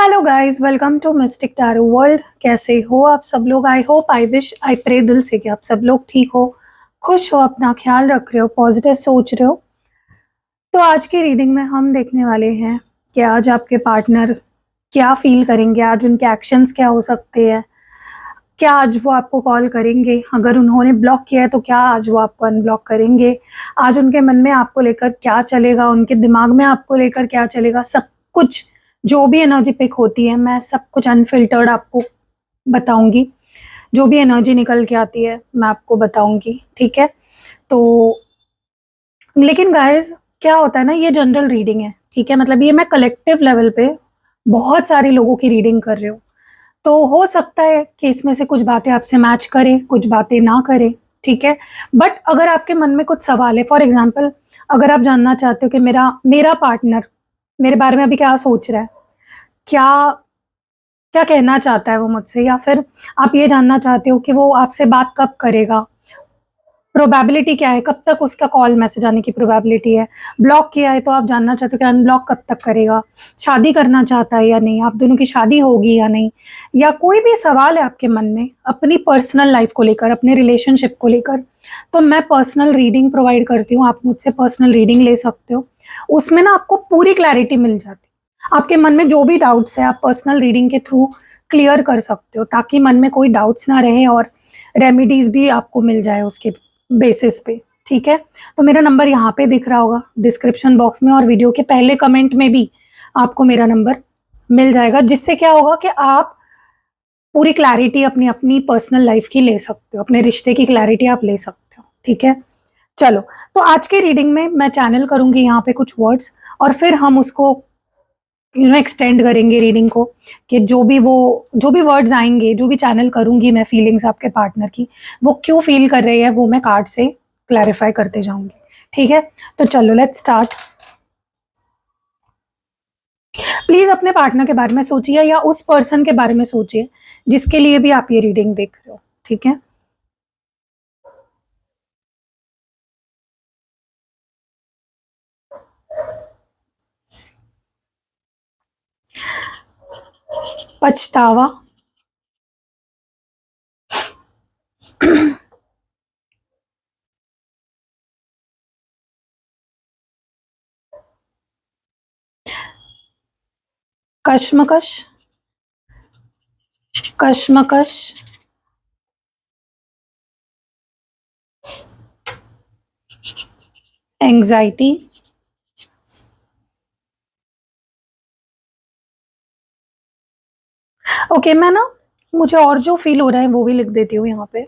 Hello guys, welcome to mystic tarot world. कैसे हो आप सब लोग? I hope, I wish, I pray दिल से कि आप सब लोग ठीक हो, खुश हो, अपना ख्याल रख रहे हो, पॉजिटिव सोच रहे हो। तो आज की रीडिंग में हम देखने वाले हैं कि आज आपके पार्टनर क्या फील करेंगे, आज उनके एक्शंस क्या हो सकते हैं, क्या आज वो आपको कॉल करेंगे, अगर उन्होंने ब्लॉक किया है तो क्या आज वो आपको अनब्लॉक करेंगे, आज उनके मन में आपको लेकर क्या चलेगा, उनके दिमाग में आपको लेकर क्या चलेगा। सब कुछ जो भी एनर्जी पिक होती है मैं सब कुछ अनफिल्टर्ड आपको बताऊंगी। जो भी एनर्जी निकल के आती है मैं आपको बताऊंगी, ठीक है। तो लेकिन गाइस, क्या होता है ना, ये जनरल रीडिंग है, ठीक है। मतलब ये मैं कलेक्टिव लेवल पे बहुत सारे लोगों की रीडिंग कर रही हूँ। तो हो सकता है कि इसमें से कुछ बातें आपसे मैच करें, कुछ बातें ना करें, ठीक है। बट अगर आपके मन में कुछ सवाल है, फॉर एग्जांपल अगर आप जानना चाहते हो कि मेरा मेरा पार्टनर मेरे बारे में अभी क्या सोच रहा है, क्या क्या कहना चाहता है वो मुझसे, या फिर आप ये जानना चाहते हो कि वो आपसे बात कब करेगा, प्रोबेबिलिटी क्या है, कब तक उसका कॉल मैसेज आने की प्रोबेबिलिटी है, ब्लॉक किया है तो आप जानना चाहते हो कि अनब्लॉक कब तक करेगा, शादी करना चाहता है या नहीं, आप दोनों की शादी होगी या नहीं, या कोई भी सवाल है आपके मन में अपनी पर्सनल लाइफ को लेकर, अपने रिलेशनशिप को लेकर, तो मैं पर्सनल रीडिंग प्रोवाइड करती हूँ। आप मुझसे पर्सनल रीडिंग ले सकते हो, उसमें ना आपको पूरी क्लैरिटी मिल जाती है। आपके मन में जो भी डाउट्स है आप पर्सनल रीडिंग के थ्रू क्लियर कर सकते हो, ताकि मन में कोई डाउट्स ना रहे और रेमेडीज भी आपको मिल जाए उसके बेसिस पे, ठीक है। तो मेरा नंबर यहाँ पे दिख रहा होगा डिस्क्रिप्शन बॉक्स में, और वीडियो के पहले कमेंट में भी आपको मेरा नंबर मिल जाएगा, जिससे क्या होगा कि आप पूरी क्लैरिटी अपनी अपनी पर्सनल लाइफ की ले सकते हो, अपने रिश्ते की क्लैरिटी आप ले सकते हो, ठीक है। चलो, तो आज के रीडिंग में मैं चैनल करूंगी यहाँ पे कुछ वर्ड्स, और फिर हम उसको एक्सटेंड करेंगे रीडिंग को, कि जो भी वर्ड्स आएंगे, जो भी चैनल करूंगी मैं फीलिंग्स आपके पार्टनर की, वो क्यों फील कर रहे हैं वो मैं कार्ड से क्लैरिफाई करते जाऊंगी, ठीक है। तो चलो लेट्स स्टार्ट। प्लीज अपने पार्टनर के बारे में सोचिए, या उस पर्सन के बारे में सोचिए जिसके लिए भी आप ये रीडिंग देख रहे हो, ठीक है। पछतावा, कश्मकश, कश्मकश, एंजाइटी, ओके। मैं ना, मुझे और जो फील हो रहा है वो भी लिख देती हूँ यहाँ पे।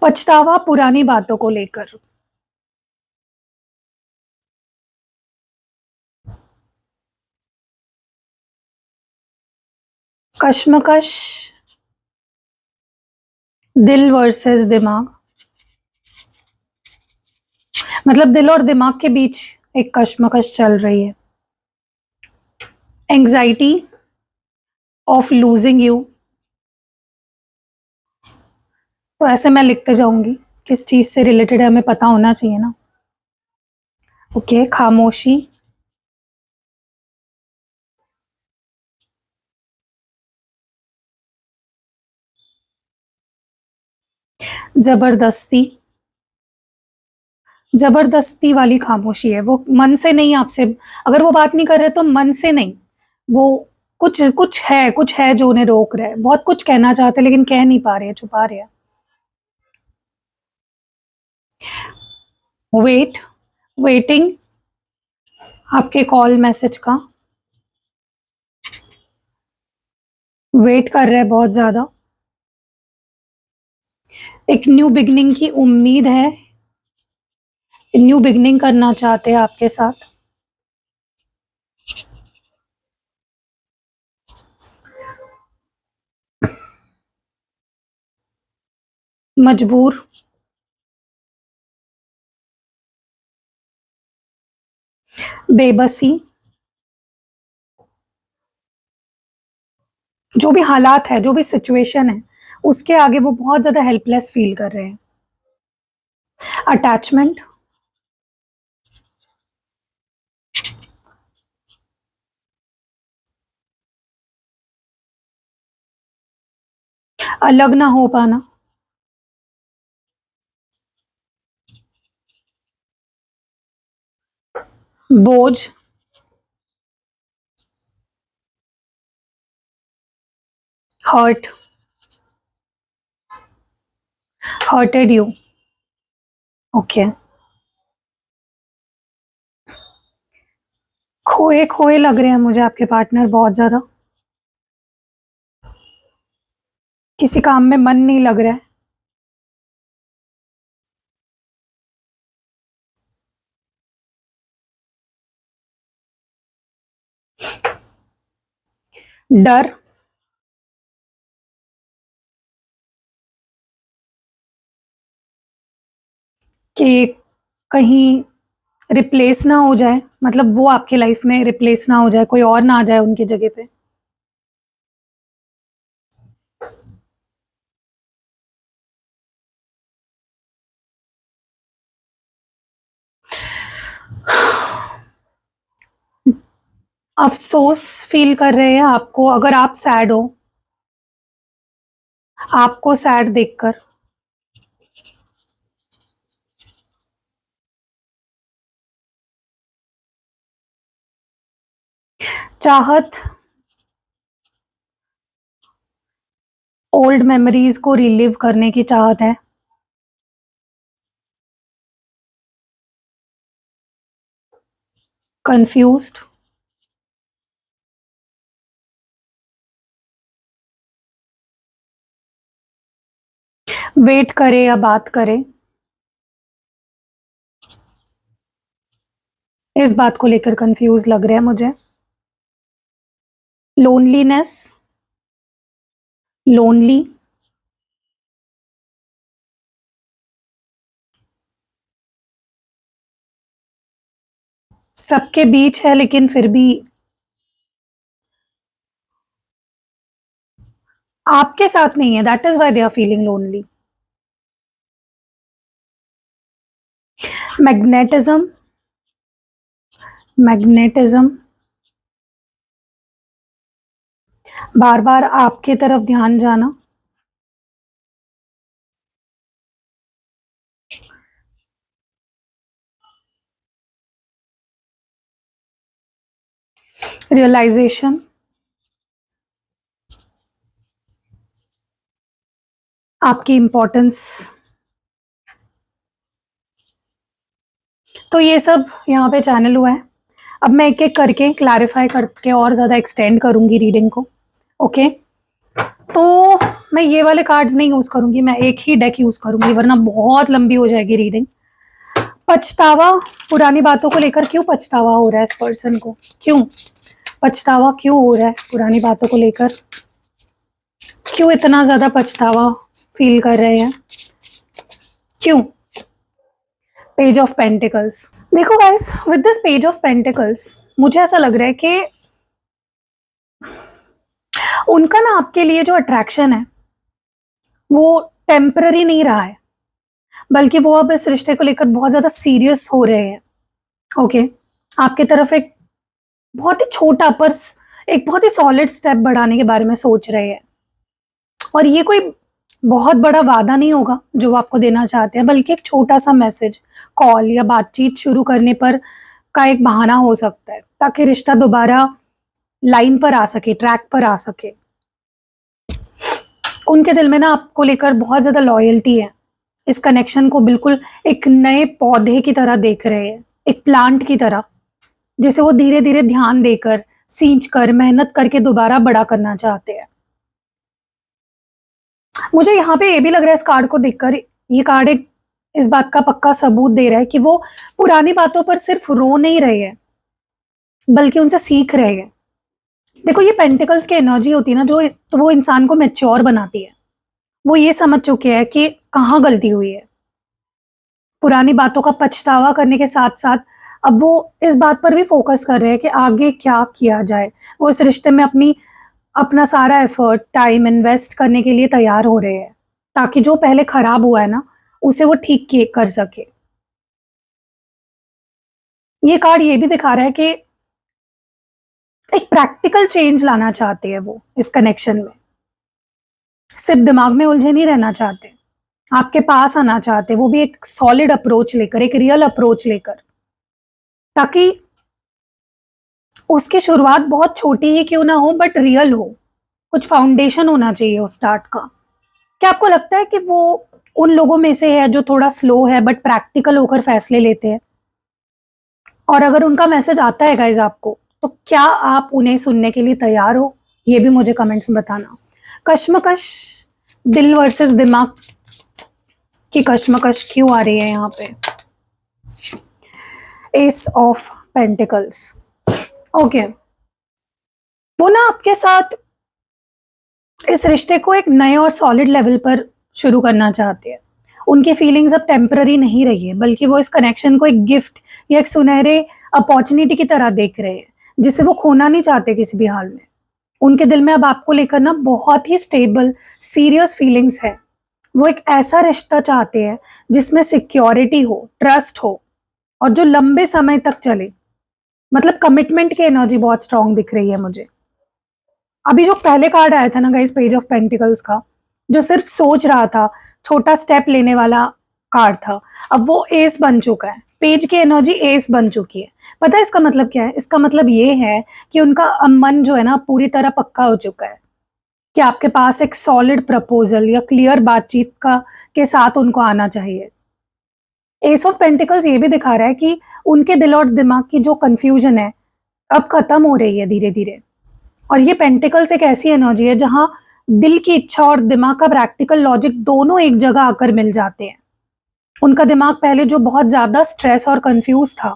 पछतावा पुरानी बातों को लेकर, कश्मकश दिल वर्सेस दिमाग, मतलब दिल और दिमाग के बीच एक कश्मकश चल रही है। एंजाइटी ऑफ लूजिंग यू, तो ऐसे मैं लिखते जाऊंगी, किस चीज से रिलेटेड है हमें पता होना चाहिए ना। ओके, खामोशी, जबरदस्ती, जबरदस्ती वाली खामोशी है, वो मन से नहीं आपसे, अगर वो बात नहीं कर रहे तो मन से नहीं, वो कुछ कुछ है जो उन्हें रोक रहा है, बहुत कुछ कहना चाहते हैं लेकिन कह नहीं पा रहे हैं, छुपा रहे हैं। वेट, वेटिंग आपके कॉल मैसेज का, वेट कर रहे हैं बहुत ज्यादा, एक न्यू बिगनिंग की उम्मीद है, न्यू बिगनिंग करना चाहते हैं आपके साथ। मजबूर, बेबसी, जो भी हालात है, जो भी सिचुएशन है, उसके आगे वो बहुत ज्यादा हेल्पलेस फील कर रहे हैं। अटैचमेंट, अलग ना हो पाना, बोझ, हर्ट, हर्टेड यू, ओके। खोए खोए लग रहे हैं मुझे आपके पार्टनर बहुत ज्यादा, किसी काम में मन नहीं लग रहा है, डर, कि कहीं रिप्लेस ना हो जाए, मतलब वो आपके लाइफ में रिप्लेस ना हो जाए, कोई और ना आ जाए उनकी जगह पे। अफसोस फील कर रहे हैं आपको, अगर आप सैड हो, आपको सैड देखकर। चाहत, ओल्ड मेमोरीज को रिलीव करने की चाहत है। कंफ्यूज्ड, वेट करे या बात करे, इस बात को लेकर कंफ्यूज लग रहा है मुझे। लोनलीनेस, लोनली, सबके बीच है लेकिन फिर भी आपके साथ नहीं है, that is why they are feeling lonely. Magnetism, magnetism, बार बार आपके तरफ ध्यान जाना, रियलाइजेशन, आपकी इम्पोर्टेंस। तो ये सब यहाँ पे चैनल हुआ है। अब मैं एक एक करके क्लैरिफाई करके और ज़्यादा एक्सटेंड करूँगी रीडिंग को, ओके। तो मैं ये वाले कार्ड्स नहीं यूज़ करूँगी, मैं एक ही डेक यूज़ करूँगी, वरना बहुत लंबी हो जाएगी रीडिंग। पछतावा, पुरानी बातों को लेकर क्यों पछतावा हो रहा है इस पर्सन को, क्यों पछतावा क्यों हो रहा है पुरानी बातों को लेकर, क्यों इतना ज़्यादा पछतावा फील कर रहे हैं, क्यों। पेज ऑफ पेंटिकल्स, देखो guys, with this page of pentacles मुझे ऐसा लग रहा है कि उनका ना आपके लिए जो अट्रैक्शन है वो टेम्पररी नहीं रहा है, बल्कि वो अब इस रिश्ते को लेकर बहुत ज्यादा सीरियस हो रहे हैं, ओके। आपकी तरफ एक बहुत ही छोटा पर एक बहुत ही सॉलिड स्टेप बढ़ाने के बारे में सोच रहे हैं, और ये कोई बहुत बड़ा वादा नहीं होगा जो वो आपको देना चाहते हैं, बल्कि एक छोटा सा मैसेज, कॉल या बातचीत शुरू करने पर का एक बहाना हो सकता है, ताकि रिश्ता दोबारा लाइन पर आ सके, ट्रैक पर आ सके। उनके दिल में ना आपको लेकर बहुत ज्यादा लॉयल्टी है, इस कनेक्शन को बिल्कुल एक नए पौधे की तरह देख रहे हैं, एक प्लांट की तरह, जिसे वो धीरे धीरे ध्यान देकर, सींच कर, मेहनत करके दोबारा बड़ा करना चाहते हैं। मुझे यहाँ पे ये भी लग रहा है इस कार्ड को देखकर, ये कार्ड एक इस बात का पक्का सबूत दे रहा है कि वो पुरानी बातों पर सिर्फ रो नहीं रहे हैं, बल्कि उनसे सीख रहे हैं। देखो, ये पेंटिकल्स की एनर्जी होती है ना, जो तो वो इंसान को मैच्योर बनाती है। वो ये समझ चुके हैं कि कहाँ गलती हुई है, पुरानी बातों का पछतावा करने के साथ साथ अब वो इस बात पर भी फोकस कर रहे हैं कि आगे क्या किया जाए। वो इस रिश्ते में अपना सारा एफर्ट, टाइम इन्वेस्ट करने के लिए तैयार हो रहे हैं, ताकि जो पहले खराब हुआ है ना, उसे वो ठीक कर सके। ये कार्ड ये भी दिखा रहा है कि एक प्रैक्टिकल चेंज लाना चाहते हैं वो इस कनेक्शन में, सिर्फ दिमाग में उलझे नहीं रहना चाहते, आपके पास आना चाहते, वो भी एक सॉलिड अप्रोच लेकर, एक रियल अप्रोच लेकर, ताकि उसकी शुरुआत बहुत छोटी ही क्यों ना हो बट रियल हो, कुछ फाउंडेशन होना चाहिए उस स्टार्ट का। क्या आपको लगता है कि वो उन लोगों में से है जो थोड़ा स्लो है बट प्रैक्टिकल होकर फैसले लेते हैं? और अगर उनका मैसेज आता है गाइज आपको, तो क्या आप उन्हें सुनने के लिए तैयार हो? ये भी मुझे कमेंट्स में बताना। कश्मकश, दिल वर्सेस दिमाग की कश्मकश क्यों आ रही है यहाँ पे? S of pentacles. ओके, वो ना आपके साथ इस रिश्ते को एक नए और सॉलिड लेवल पर शुरू करना चाहते हैं। उनकी फीलिंग्स अब टेम्पररी नहीं रही है, बल्कि वो इस कनेक्शन को एक गिफ्ट या एक सुनहरे अपॉर्चुनिटी की तरह देख रहे हैं, जिसे वो खोना नहीं चाहते किसी भी हाल में। उनके दिल में अब आपको लेकर ना बहुत ही स्टेबल, सीरियस फीलिंग्स है। वो एक ऐसा रिश्ता चाहते हैं जिसमें सिक्योरिटी हो, ट्रस्ट हो, और जो लंबे समय तक चले। मतलब कमिटमेंट की एनर्जी बहुत स्ट्रांग दिख रही है मुझे। अभी जो पहले कार्ड आया था ना गाइस, पेज ऑफ पेंटिकल्स का, जो सिर्फ सोच रहा था, छोटा स्टेप लेने वाला कार्ड था, अब वो एस बन चुका है। पेज की एनर्जी एस बन चुकी है। पता है इसका मतलब क्या है? इसका मतलब ये है कि उनका मन जो है ना पूरी तरह पक्का हो चुका है कि आपके पास एक सॉलिड प्रपोजल या क्लियर बातचीत का के साथ उनको आना चाहिए। एस ऑफ पेंटिकल्स ये भी दिखा रहा है कि उनके दिल और दिमाग की जो कंफ्यूजन है अब खत्म हो रही है धीरे धीरे। और ये पेंटिकल्स एक ऐसी एनर्जी है जहां दिल की इच्छा और दिमाग का प्रैक्टिकल लॉजिक दोनों एक जगह आकर मिल जाते हैं। उनका दिमाग पहले जो बहुत ज्यादा स्ट्रेस और कंफ्यूज था,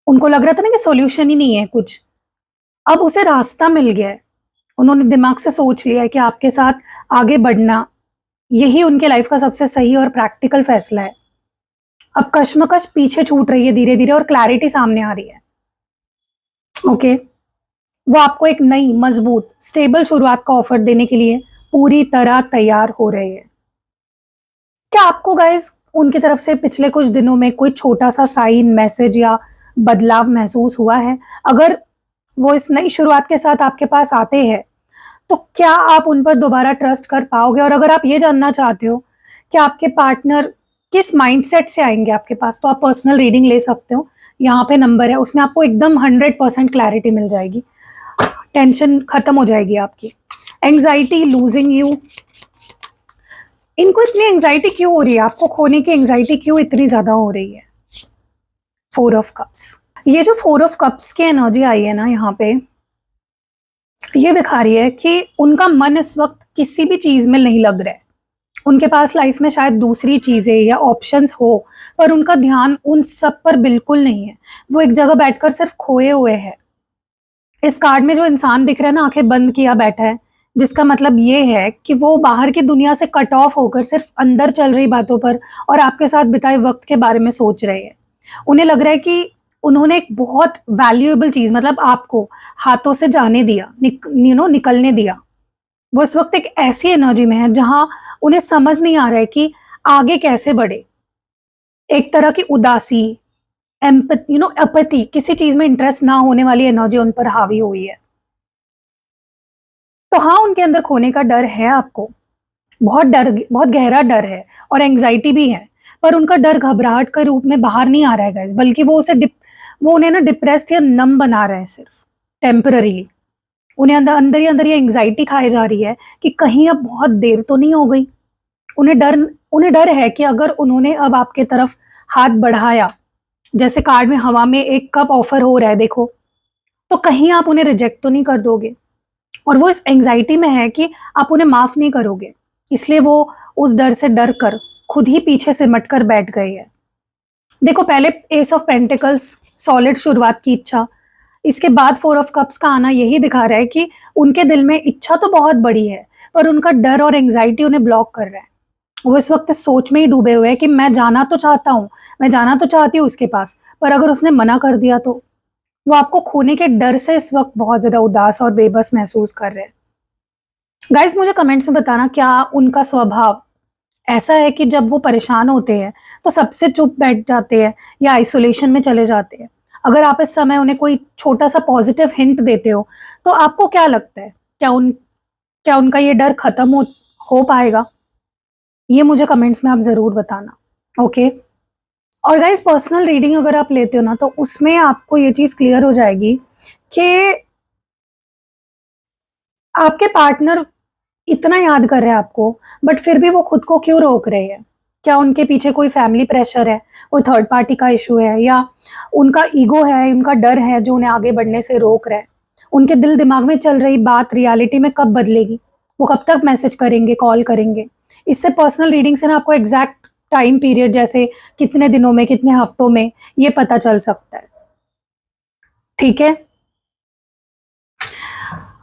उनको लग रहा था ना कि सॉल्यूशन ही नहीं है कुछ, अब उसे रास्ता मिल गया है। उन्होंने दिमाग से सोच लिया है कि आपके साथ आगे बढ़ना यही उनके लाइफ का सबसे सही और प्रैक्टिकल फैसला है। अब कश्मकश पीछे छूट रही है धीरे धीरे और क्लैरिटी सामने आ रही है। ओके, वो आपको एक नई, मजबूत, स्टेबल शुरुआत का ऑफर देने के लिए पूरी तरह तैयार हो रहे हैं। क्या आपको गाइस उनकी तरफ से पिछले कुछ दिनों में कोई छोटा सा साइन, मैसेज या बदलाव महसूस हुआ है? अगर वो इस नई शुरुआत के साथ आपके पास आते हैं, तो क्या आप उन पर दोबारा ट्रस्ट कर पाओगे? और अगर आप ये जानना चाहते हो कि आपके पार्टनर किस माइंडसेट से आएंगे आपके पास, तो आप पर्सनल रीडिंग ले सकते हो। यहाँ पे नंबर है, उसमें आपको एकदम 100% क्लैरिटी मिल जाएगी, टेंशन खत्म हो जाएगी आपकी। एंजाइटी, लूजिंग यू, इनको इतनी एंजाइटी क्यों हो रही है? आपको खोने की एंजाइटी क्यों इतनी ज्यादा हो रही है? 4 ऑफ कप्स, ये जो 4 ऑफ कप्स की एनर्जी आई है ना यहाँ पे, ये दिखा रही है कि उनका मन इस वक्त किसी भी चीज में नहीं लग रहा है। उनके पास लाइफ में शायद दूसरी चीजें या ऑप्शंस हो, पर उनका ध्यान उन सब पर बिल्कुल नहीं है। वो एक जगह बैठकर सिर्फ खोए हुए हैं। इस कार्ड में जो इंसान दिख रहा है ना, आंखें बंद किया बैठा है, जिसका मतलब ये है कि वो बाहर की दुनिया से कट ऑफ होकर सिर्फ अंदर चल रही बातों पर और आपके साथ बिताए वक्त के बारे में सोच रहे हैं। उन्हें लग रहा है कि उन्होंने एक बहुत वैल्यूएबल चीज, मतलब आपको, हाथों से जाने दिया, निकलने दिया। वो इस वक्त एक ऐसी एनर्जी में है जहां उन्हें समझ नहीं आ रहा है कि आगे कैसे बढ़े। एक तरह की उदासी, अपैथी, किसी चीज में इंटरेस्ट ना होने वाली एनर्जी उन पर हावी हुई है। तो हाँ, उनके अंदर खोने का डर है आपको, बहुत डर, बहुत गहरा डर है, और एंग्जाइटी भी है। पर उनका डर घबराहट के रूप में बाहर नहीं आ रहा है गाइस, बल्कि वो उन्हें ना डिप्रेस्ड या नम बना रहे हैं सिर्फ टेम्पररीली। उन्हें अंदर अंदर ही अंदर ये एंग्जाइटी खाई जा रही है कि कहीं अब बहुत देर तो नहीं हो गई। उन्हें डर है कि अगर उन्होंने अब आपके तरफ हाथ बढ़ाया, जैसे कार्ड में हवा में एक कप ऑफर हो रहा है देखो, तो कहीं आप उन्हें रिजेक्ट तो नहीं कर दोगे। और वो इस एंग्जाइटी में है कि आप उन्हें माफ नहीं करोगे, इसलिए वो उस डर से डर कर खुद ही पीछे सिमट कर बैठ गए हैं। देखो, पहले एस ऑफ पेंटिकल्स, सॉलिड शुरुआत की इच्छा, इसके बाद 4 ऑफ कप्स का आना यही दिखा रहा है कि उनके दिल में इच्छा तो बहुत बड़ी है, पर उनका डर और एंग्जाइटी उन्हें ब्लॉक कर रहा है। वो इस वक्त सोच में ही डूबे हुए हैं कि मैं जाना तो चाहता हूँ, मैं जाना तो चाहती हूँ उसके पास, पर अगर उसने मना कर दिया तो। वो आपको खोने के डर से इस वक्त बहुत ज्यादा उदास और बेबस महसूस कर रहे हैं। गाइस, मुझे कमेंट्स में बताना, क्या उनका स्वभाव ऐसा है कि जब वो परेशान होते हैं तो सबसे चुप बैठ जाते हैं या आइसोलेशन में चले जाते हैं? अगर आप इस समय उन्हें कोई छोटा सा पॉजिटिव हिंट देते हो, तो आपको क्या लगता है, क्या उनका ये डर खत्म हो पाएगा? ये मुझे कमेंट्स में आप ज़रूर बताना, ओके? और गाइज़ पर्सनल रीडिंग अगर आप लेते हो ना, तो उसमें आपको ये चीज़ क्लियर हो जाएगी कि आपके पार्टनर इतना याद कर रहे हैं आपको, बट फिर भी वो खुद को क्यों रोक रहे हैं? क्या उनके पीछे कोई फैमिली प्रेशर है, कोई थर्ड पार्टी का इश्यू है, या उनका ईगो है, उनका डर है जो उन्हें आगे बढ़ने से रोक रहा है? उनके दिल दिमाग में चल रही बात रियलिटी में कब बदलेगी? वो कब तक मैसेज करेंगे, कॉल करेंगे? इससे पर्सनल रीडिंग से ना आपको एग्ज़ैक्ट टाइम पीरियड, जैसे कितने दिनों में, कितने हफ्तों में, ये पता चल सकता है। ठीक है?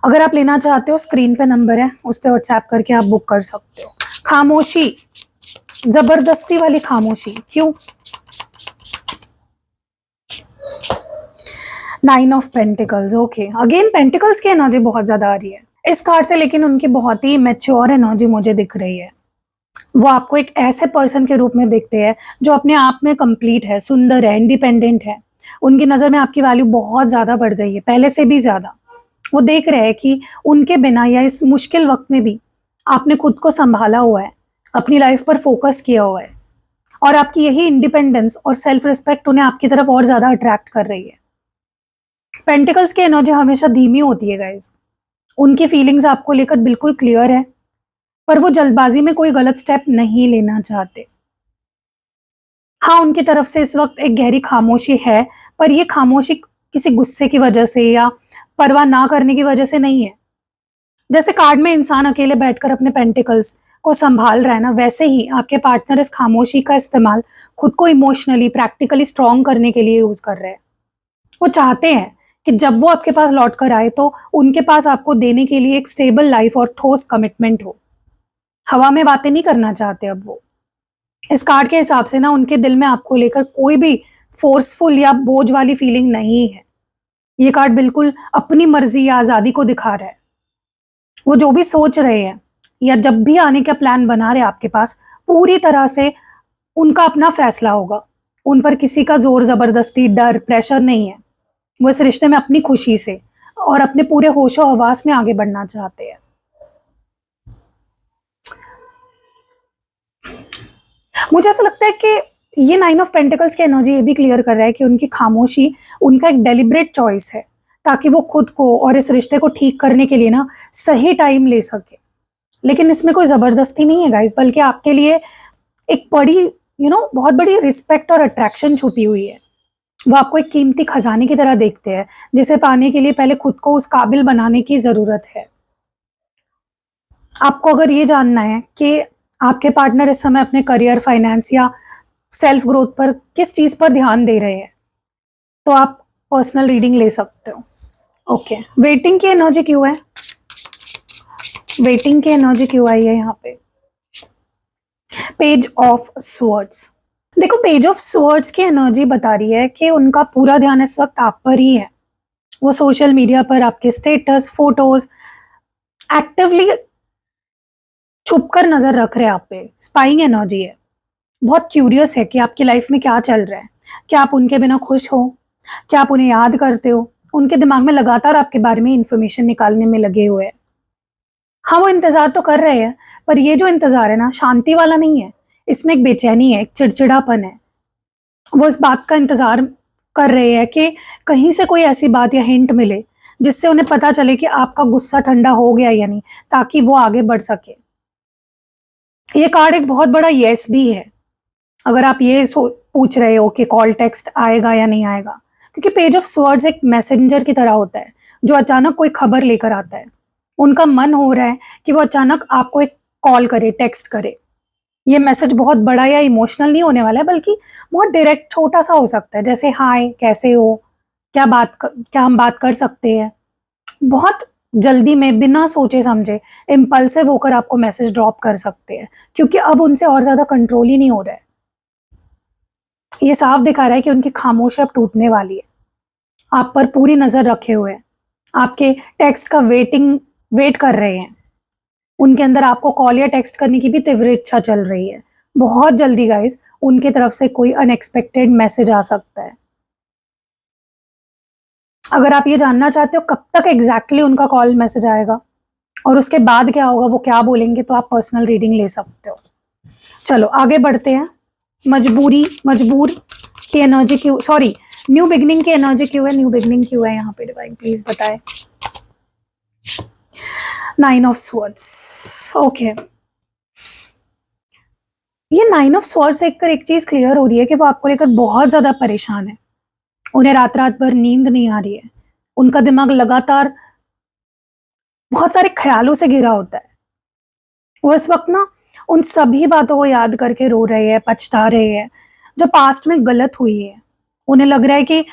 अगर आप लेना चाहते हो, स्क्रीन पे नंबर है, उस पे व्हाट्सएप करके आप बुक कर सकते हो। खामोशी, ज़बरदस्ती वाली खामोशी, क्यों? 9 of pentacles, okay. Again pentacles की एनर्जी बहुत ज़्यादा आ रही है इस कार्ड से, लेकिन उनकी बहुत ही मैच्योर एनर्जी मुझे दिख रही है। वो आपको एक ऐसे पर्सन के रूप में देखते हैं जो अपने आप में कंप्लीट है, सुंदर है, इंडिपेंडेंट है। उनकी नज़र में आपकी वैल्यू बहुत ज़्यादा बढ़ गई है, पहले से भी ज़्यादा। वो देख रहे हैं कि उनके बिना या इस मुश्किल वक़्त में भी आपने खुद को सँभाला हुआ है, अपनी लाइफ़ पर फ़ोकस किया हुआ है, और आपकी यही इंडिपेंडेंस और सेल्फ रिस्पेक्ट उन्हें आपकी तरफ और ज़्यादा अट्रैक्ट कर रही है। पेंटिकल्स की एनर्जी हमेशा धीमी होती है गाइज़। उनकी फीलिंग्स आपको लेकर बिल्कुल क्लियर है, पर वो जल्दबाज़ी में कोई गलत स्टेप नहीं लेना चाहते। हाँ, उनकी तरफ से इस वक़्त एक गहरी खामोशी है, पर ये खामोशी किसी गुस्से की वजह से या परवाह ना करने की वजह से नहीं है। जैसे कार्ड में इंसान अकेले बैठकर अपने पेंटिकल्स को सँभाल रहा है ना, वैसे ही आपके पार्टनर इस खामोशी का इस्तेमाल खुद को इमोशनली, प्रैक्टिकली स्ट्रॉन्ग करने के लिए यूज़ कर रहे हैं। वो चाहते हैं कि जब वो आपके पास लौट कर आए, तो उनके पास आपको देने के लिए एक स्टेबल लाइफ़ और ठोस कमिटमेंट हो। हवा में बातें नहीं करना चाहते अब वो। इस कार्ड के हिसाब से ना उनके दिल में आपको लेकर कोई भी फ़ोर्सफुल या बोझ वाली फीलिंग नहीं है। ये कार्ड बिल्कुल अपनी मर्ज़ी या आज़ादी को दिखा रहा है। वो जो भी सोच रहे हैं या जब भी आने का प्लान बना रहे हैं आपके पास, पूरी तरह से उनका अपना फ़ैसला होगा। उन पर किसी का ज़ोर ज़बरदस्ती, डर, प्रेशर नहीं है। वो इस रिश्ते में अपनी खुशी से और अपने पूरे होशो-हवास में आगे बढ़ना चाहते हैं। मुझे ऐसा लगता है कि ये 9 ऑफ पेंटिकल्स की एनर्जी ये भी क्लियर कर रहा है कि उनकी खामोशी उनका एक डेलिब्रेट चॉइस है, ताकि वो खुद को और इस रिश्ते को ठीक करने के लिए ना सही टाइम ले सके। लेकिन इसमें कोई ज़बरदस्ती नहीं है गाइस, बल्कि आपके लिए एक बड़ी बहुत बड़ी रिस्पेक्ट और अट्रैक्शन छुपी हुई है। वो आपको एक कीमती खजाने की तरह देखते हैं, जिसे पाने के लिए पहले खुद को उस काबिल बनाने की ज़रूरत है। आपको अगर ये जानना है कि आपके पार्टनर इस समय अपने करियर, फाइनेंस या सेल्फ ग्रोथ पर किस चीज़ पर ध्यान दे रहे हैं, तो आप पर्सनल रीडिंग ले सकते हो। ओके, वेटिंग की एनर्जी क्यों है? वेटिंग की एनर्जी क्यों आई है यहाँ पे? Page of swords. देखो, पेज ऑफ स्वॉर्ड्स की एनर्जी बता रही है कि उनका पूरा ध्यान इस वक्त आप पर ही है। वो सोशल मीडिया पर आपके स्टेटस, फोटोज एक्टिवली छुपकर नजर रख रहे हैं आप पे। स्पाइंग एनर्जी है, बहुत क्यूरियस है कि आपकी लाइफ में क्या चल रहा है। क्या आप उनके बिना खुश हो? क्या आप उन्हें याद करते हो? उनके दिमाग में लगातार आपके बारे में इंफॉर्मेशन निकालने में लगे हुए हैं। हाँ, वो इंतजार तो कर रहे हैं, पर ये जो इंतजार है ना, शांति वाला नहीं है। इसमें एक बेचैनी है, एक चिड़चिड़ापन है। वो इस बात का इंतजार कर रहे हैं कि कहीं से कोई ऐसी बात या हिंट मिले जिससे उन्हें पता चले कि आपका गुस्सा ठंडा हो गया या नहीं, ताकि वो आगे बढ़ सके। ये कार्ड एक बहुत बड़ा येस भी है, अगर आप ये पूछ रहे हो कि कॉल टेक्स्ट आएगा या नहीं आएगा, क्योंकि पेज ऑफ स्वर्ड्स एक मैसेंजर की तरह होता है जो अचानक कोई खबर लेकर आता है। उनका मन हो रहा है कि वो अचानक आपको एक कॉल करे, टेक्स्ट करे। ये मैसेज बहुत बड़ा या इमोशनल नहीं होने वाला है, बल्कि बहुत डायरेक्ट, छोटा सा हो सकता है, जैसे हाय, कैसे हो, क्या हम बात कर सकते हैं। बहुत जल्दी में, बिना सोचे समझे, इम्पल्सिव होकर आपको मैसेज ड्रॉप कर सकते हैं, क्योंकि अब उनसे और ज्यादा कंट्रोल ही नहीं हो रहा है। ये साफ दिखा रहा है कि उनकी खामोशी अब टूटने वाली है। आप पर पूरी नजर रखे हुए हैं, आपके टेक्स्ट का वेट कर रहे हैं। उनके अंदर आपको कॉल या टेक्स्ट करने की भी तीव्र इच्छा चल रही है। बहुत जल्दी गाइस, उनकी तरफ से कोई अनएक्सपेक्टेड मैसेज आ सकता है। अगर आप ये जानना चाहते हो कब तक एग्जैक्टली उनका कॉल मैसेज आएगा, और उसके बाद क्या होगा, वो क्या बोलेंगे, तो आप पर्सनल रीडिंग ले सकते हो। चलो आगे बढ़ते हैं। मजबूर की एनर्जी क्यों, सॉरी, न्यू बिगनिंग की एनर्जी क्यों है, न्यू बिगनिंग क्यों है यहाँ पे डिवाइन, प्लीज बताए। 9 ऑफ स्वॉर्ड्स, ओके। ये 9 ऑफ स्वॉर्ड्स एक चीज क्लियर हो रही है कि वो आपको लेकर बहुत ज्यादा परेशान है। उन्हें रात रात भर नींद नहीं आ रही है, उनका दिमाग लगातार बहुत सारे ख्यालों से घिरा होता है। वो इस वक्त ना उन सभी बातों को याद करके रो रहे हैं, पछता रहे हैं, जो पास्ट में गलत हुई है। उन्हें लग रहा है कि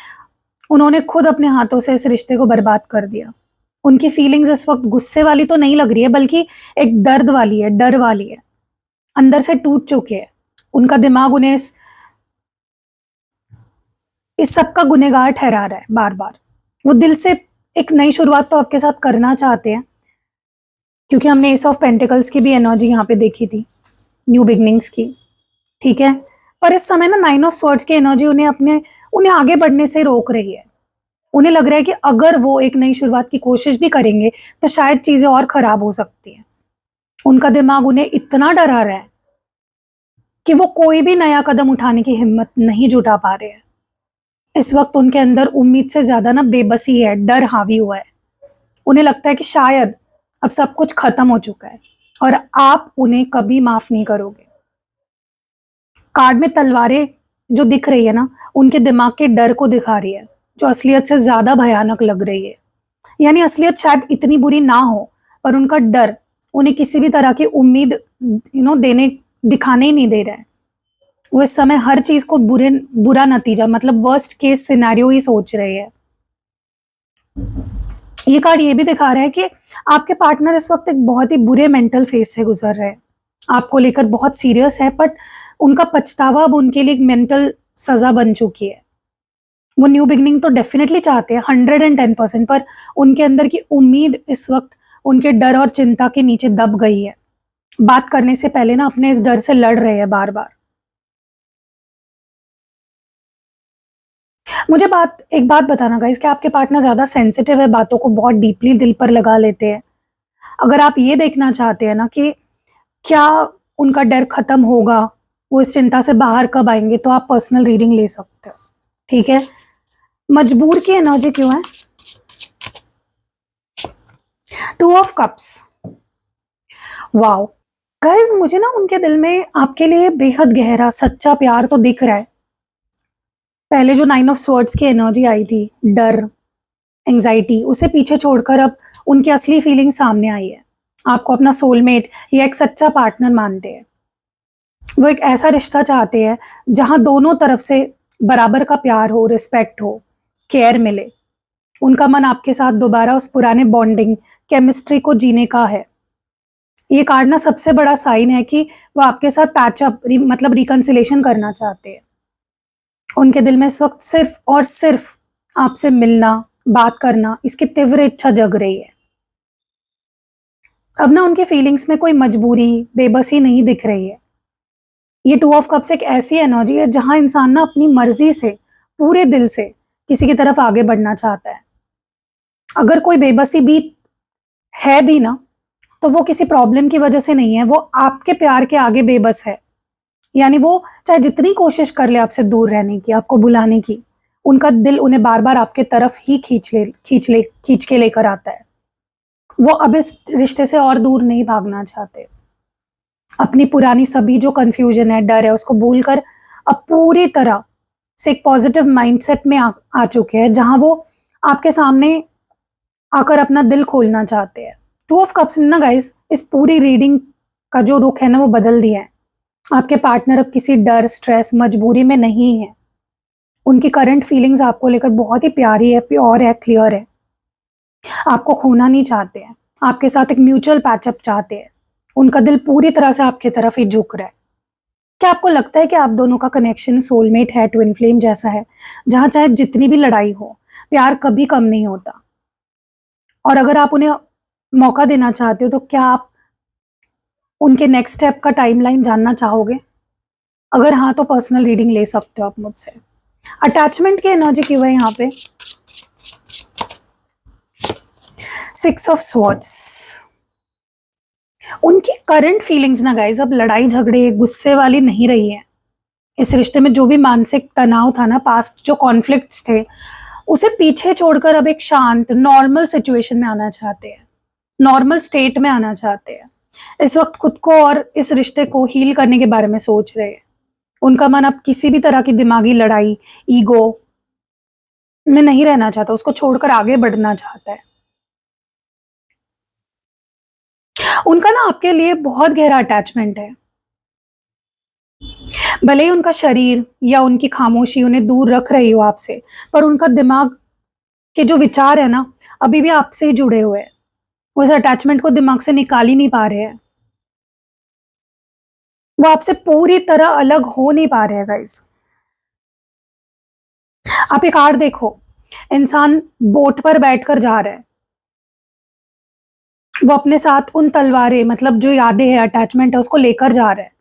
उन्होंने खुद अपने हाथों से इस रिश्ते को बर्बाद कर दिया। उनकी फीलिंग्स इस वक्त गुस्से वाली तो नहीं लग रही है, बल्कि एक दर्द वाली है, डर वाली है। अंदर से टूट चुके हैं। उनका दिमाग उन्हें इस सब का गुनहगार ठहरा रहा है बार बार। वो दिल से एक नई शुरुआत तो आपके साथ करना चाहते हैं, क्योंकि हमने एस ऑफ पेंटिकल्स की भी एनर्जी यहाँ पे देखी थी, न्यू बिगनिंग्स की, ठीक है। पर इस समय ना 9 ऑफ स्वॉर्ड्स की एनर्जी उन्हें आगे बढ़ने से रोक रही है। उन्हें लग रहा है कि अगर वो एक नई शुरुआत की कोशिश भी करेंगे तो शायद चीजें और खराब हो सकती हैं। उनका दिमाग उन्हें इतना डरा रहा है कि वो कोई भी नया कदम उठाने की हिम्मत नहीं जुटा पा रहे हैं। इस वक्त उनके अंदर उम्मीद से ज्यादा ना बेबसी है, डर हावी हुआ है। उन्हें लगता है कि शायद अब सब कुछ खत्म हो चुका है और आप उन्हें कभी माफ नहीं करोगे। कार्ड में तलवारें जो दिख रही है ना, उनके दिमाग के डर को दिखा रही है, जो असलियत से ज्यादा भयानक लग रही है। यानी असलियत शायद इतनी बुरी ना हो, पर उनका डर उन्हें किसी भी तरह की उम्मीद दिखाने ही नहीं दे रहा है। वो इस समय हर चीज को बुरा नतीजा, मतलब वर्स्ट केस सिनेरियो ही सोच रहे हैं। ये कार्ड ये भी दिखा रहा है कि आपके पार्टनर इस वक्त एक बहुत ही बुरे मेंटल फेज से गुजर रहे हैं। आपको लेकर बहुत सीरियस है, बट उनका पछतावा अब उनके लिए एक मेंटल सजा बन चुकी है। वो न्यू बिगनिंग तो डेफिनेटली चाहते हैं 110%, पर उनके अंदर की उम्मीद इस वक्त उनके डर और चिंता के नीचे दब गई है। बात करने से पहले ना अपने इस डर से लड़ रहे हैं बार बार। मुझे एक बात बताना गाइस, कि आपके पार्टनर ज्यादा सेंसिटिव है, बातों को बहुत डीपली दिल पर लगा लेते हैं। अगर आप ये देखना चाहते हैं ना कि क्या उनका डर खत्म होगा, वो इस चिंता से बाहर कब आएंगे, तो आप पर्सनल रीडिंग ले सकते हो, ठीक है। मजबूर की एनर्जी क्यों है, 2 ऑफ कप्स। वाओ गाइस, मुझे ना उनके दिल में आपके लिए बेहद गहरा सच्चा प्यार तो दिख रहा है। पहले जो 9 ऑफ स्वॉर्ड्स की एनर्जी आई थी, डर, एंजाइटी, उसे पीछे छोड़कर अब उनकी असली फीलिंग सामने आई है। आपको अपना सोलमेट या एक सच्चा पार्टनर मानते हैं। वो एक ऐसा रिश्ता चाहते हैं जहां दोनों तरफ से बराबर का प्यार हो, रिस्पेक्ट हो, केयर मिले। उनका मन आपके साथ दोबारा उस पुराने बॉन्डिंग, केमिस्ट्री को जीने का है। ये कार्ड ना सबसे बड़ा साइन है कि वो आपके साथ पैचअप, मतलब रिकंसिलेशन करना चाहते हैं। उनके दिल में इस वक्त सिर्फ और सिर्फ आपसे मिलना, बात करना, इसकी तीव्र इच्छा जग रही है। अब ना उनकी फीलिंग्स में कोई मजबूरी, बेबसी नहीं दिख रही है। ये 2 ऑफ कप्स एक ऐसी एनर्जी है जहां इंसान ना अपनी मर्जी से, पूरे दिल से किसी की तरफ आगे बढ़ना चाहता है। अगर कोई बेबसी भी है भी ना, तो वो किसी प्रॉब्लम की वजह से नहीं है, वो आपके प्यार के आगे बेबस है। यानी वो चाहे जितनी कोशिश कर ले आपसे दूर रहने की, आपको बुलाने की, उनका दिल उन्हें बार बार आपके तरफ ही खींच के लेकर आता है। वो अब इस रिश्ते से और दूर नहीं भागना चाहते। अपनी पुरानी सभी जो कंफ्यूजन है, डर है, उसको भूलकर अब पूरी तरह से एक पॉजिटिव माइंडसेट में आ चुके हैं, जहां वो आपके सामने आकर अपना दिल खोलना चाहते हैं। 2 ऑफ कप्स ने ना गाइस इस पूरी रीडिंग का जो रुख है ना, वो बदल दिया है। आपके पार्टनर अब किसी डर, स्ट्रेस, मजबूरी में नहीं है। उनकी करंट फीलिंग्स आपको लेकर बहुत ही प्यारी है, प्योर है, क्लियर है। आपको खोना नहीं चाहते हैं, आपके साथ एक म्यूचुअल पैचअप चाहते हैं। उनका दिल पूरी तरह से आपकी तरफ ही झुक रहा है। क्या आपको लगता है कि आप दोनों का कनेक्शन सोलमेट है, ट्विन फ्लेम जैसा है, जहां चाहे जितनी भी लड़ाई हो, प्यार कभी कम नहीं होता? और अगर आप उन्हें मौका देना चाहते हो, तो क्या आप उनके नेक्स्ट स्टेप का टाइमलाइन जानना चाहोगे? अगर हाँ, तो पर्सनल रीडिंग ले सकते हो आप मुझसे। अटैचमेंट की एनर्जी क्यों है यहाँ पे, 6 ऑफ स्वॉर्ड्स। उनकी करंट फीलिंग्स ना गाइस अब लड़ाई झगड़े गुस्से वाली नहीं रही है। इस रिश्ते में जो भी मानसिक तनाव था ना, पास्ट जो कॉन्फ्लिक्ट्स थे, उसे पीछे छोड़कर अब एक शांत नॉर्मल सिचुएशन में आना चाहते हैं, नॉर्मल स्टेट में आना चाहते हैं। इस वक्त खुद को और इस रिश्ते को हील करने के बारे में सोच रहे हैं। उनका मन अब किसी भी तरह की दिमागी लड़ाई, ईगो में नहीं रहना चाहता, उसको छोड़कर आगे बढ़ना चाहता है। उनका ना आपके लिए बहुत गहरा अटैचमेंट है। भले ही उनका शरीर या उनकी खामोशी उन्हें दूर रख रही हो आपसे, पर उनका दिमाग के जो विचार है ना, अभी भी आपसे ही जुड़े हुए हैं। वो इस अटैचमेंट को दिमाग से निकाल ही नहीं पा रहे हैं। वो आपसे पूरी तरह अलग हो नहीं पा रहे हैं गाइस। आप एक आर देखो, इंसान बोट पर बैठकर जा रहा है। वो अपने साथ उन तलवारें, मतलब जो यादें हैं, अटैचमेंट है, उसको लेकर जा रहा है।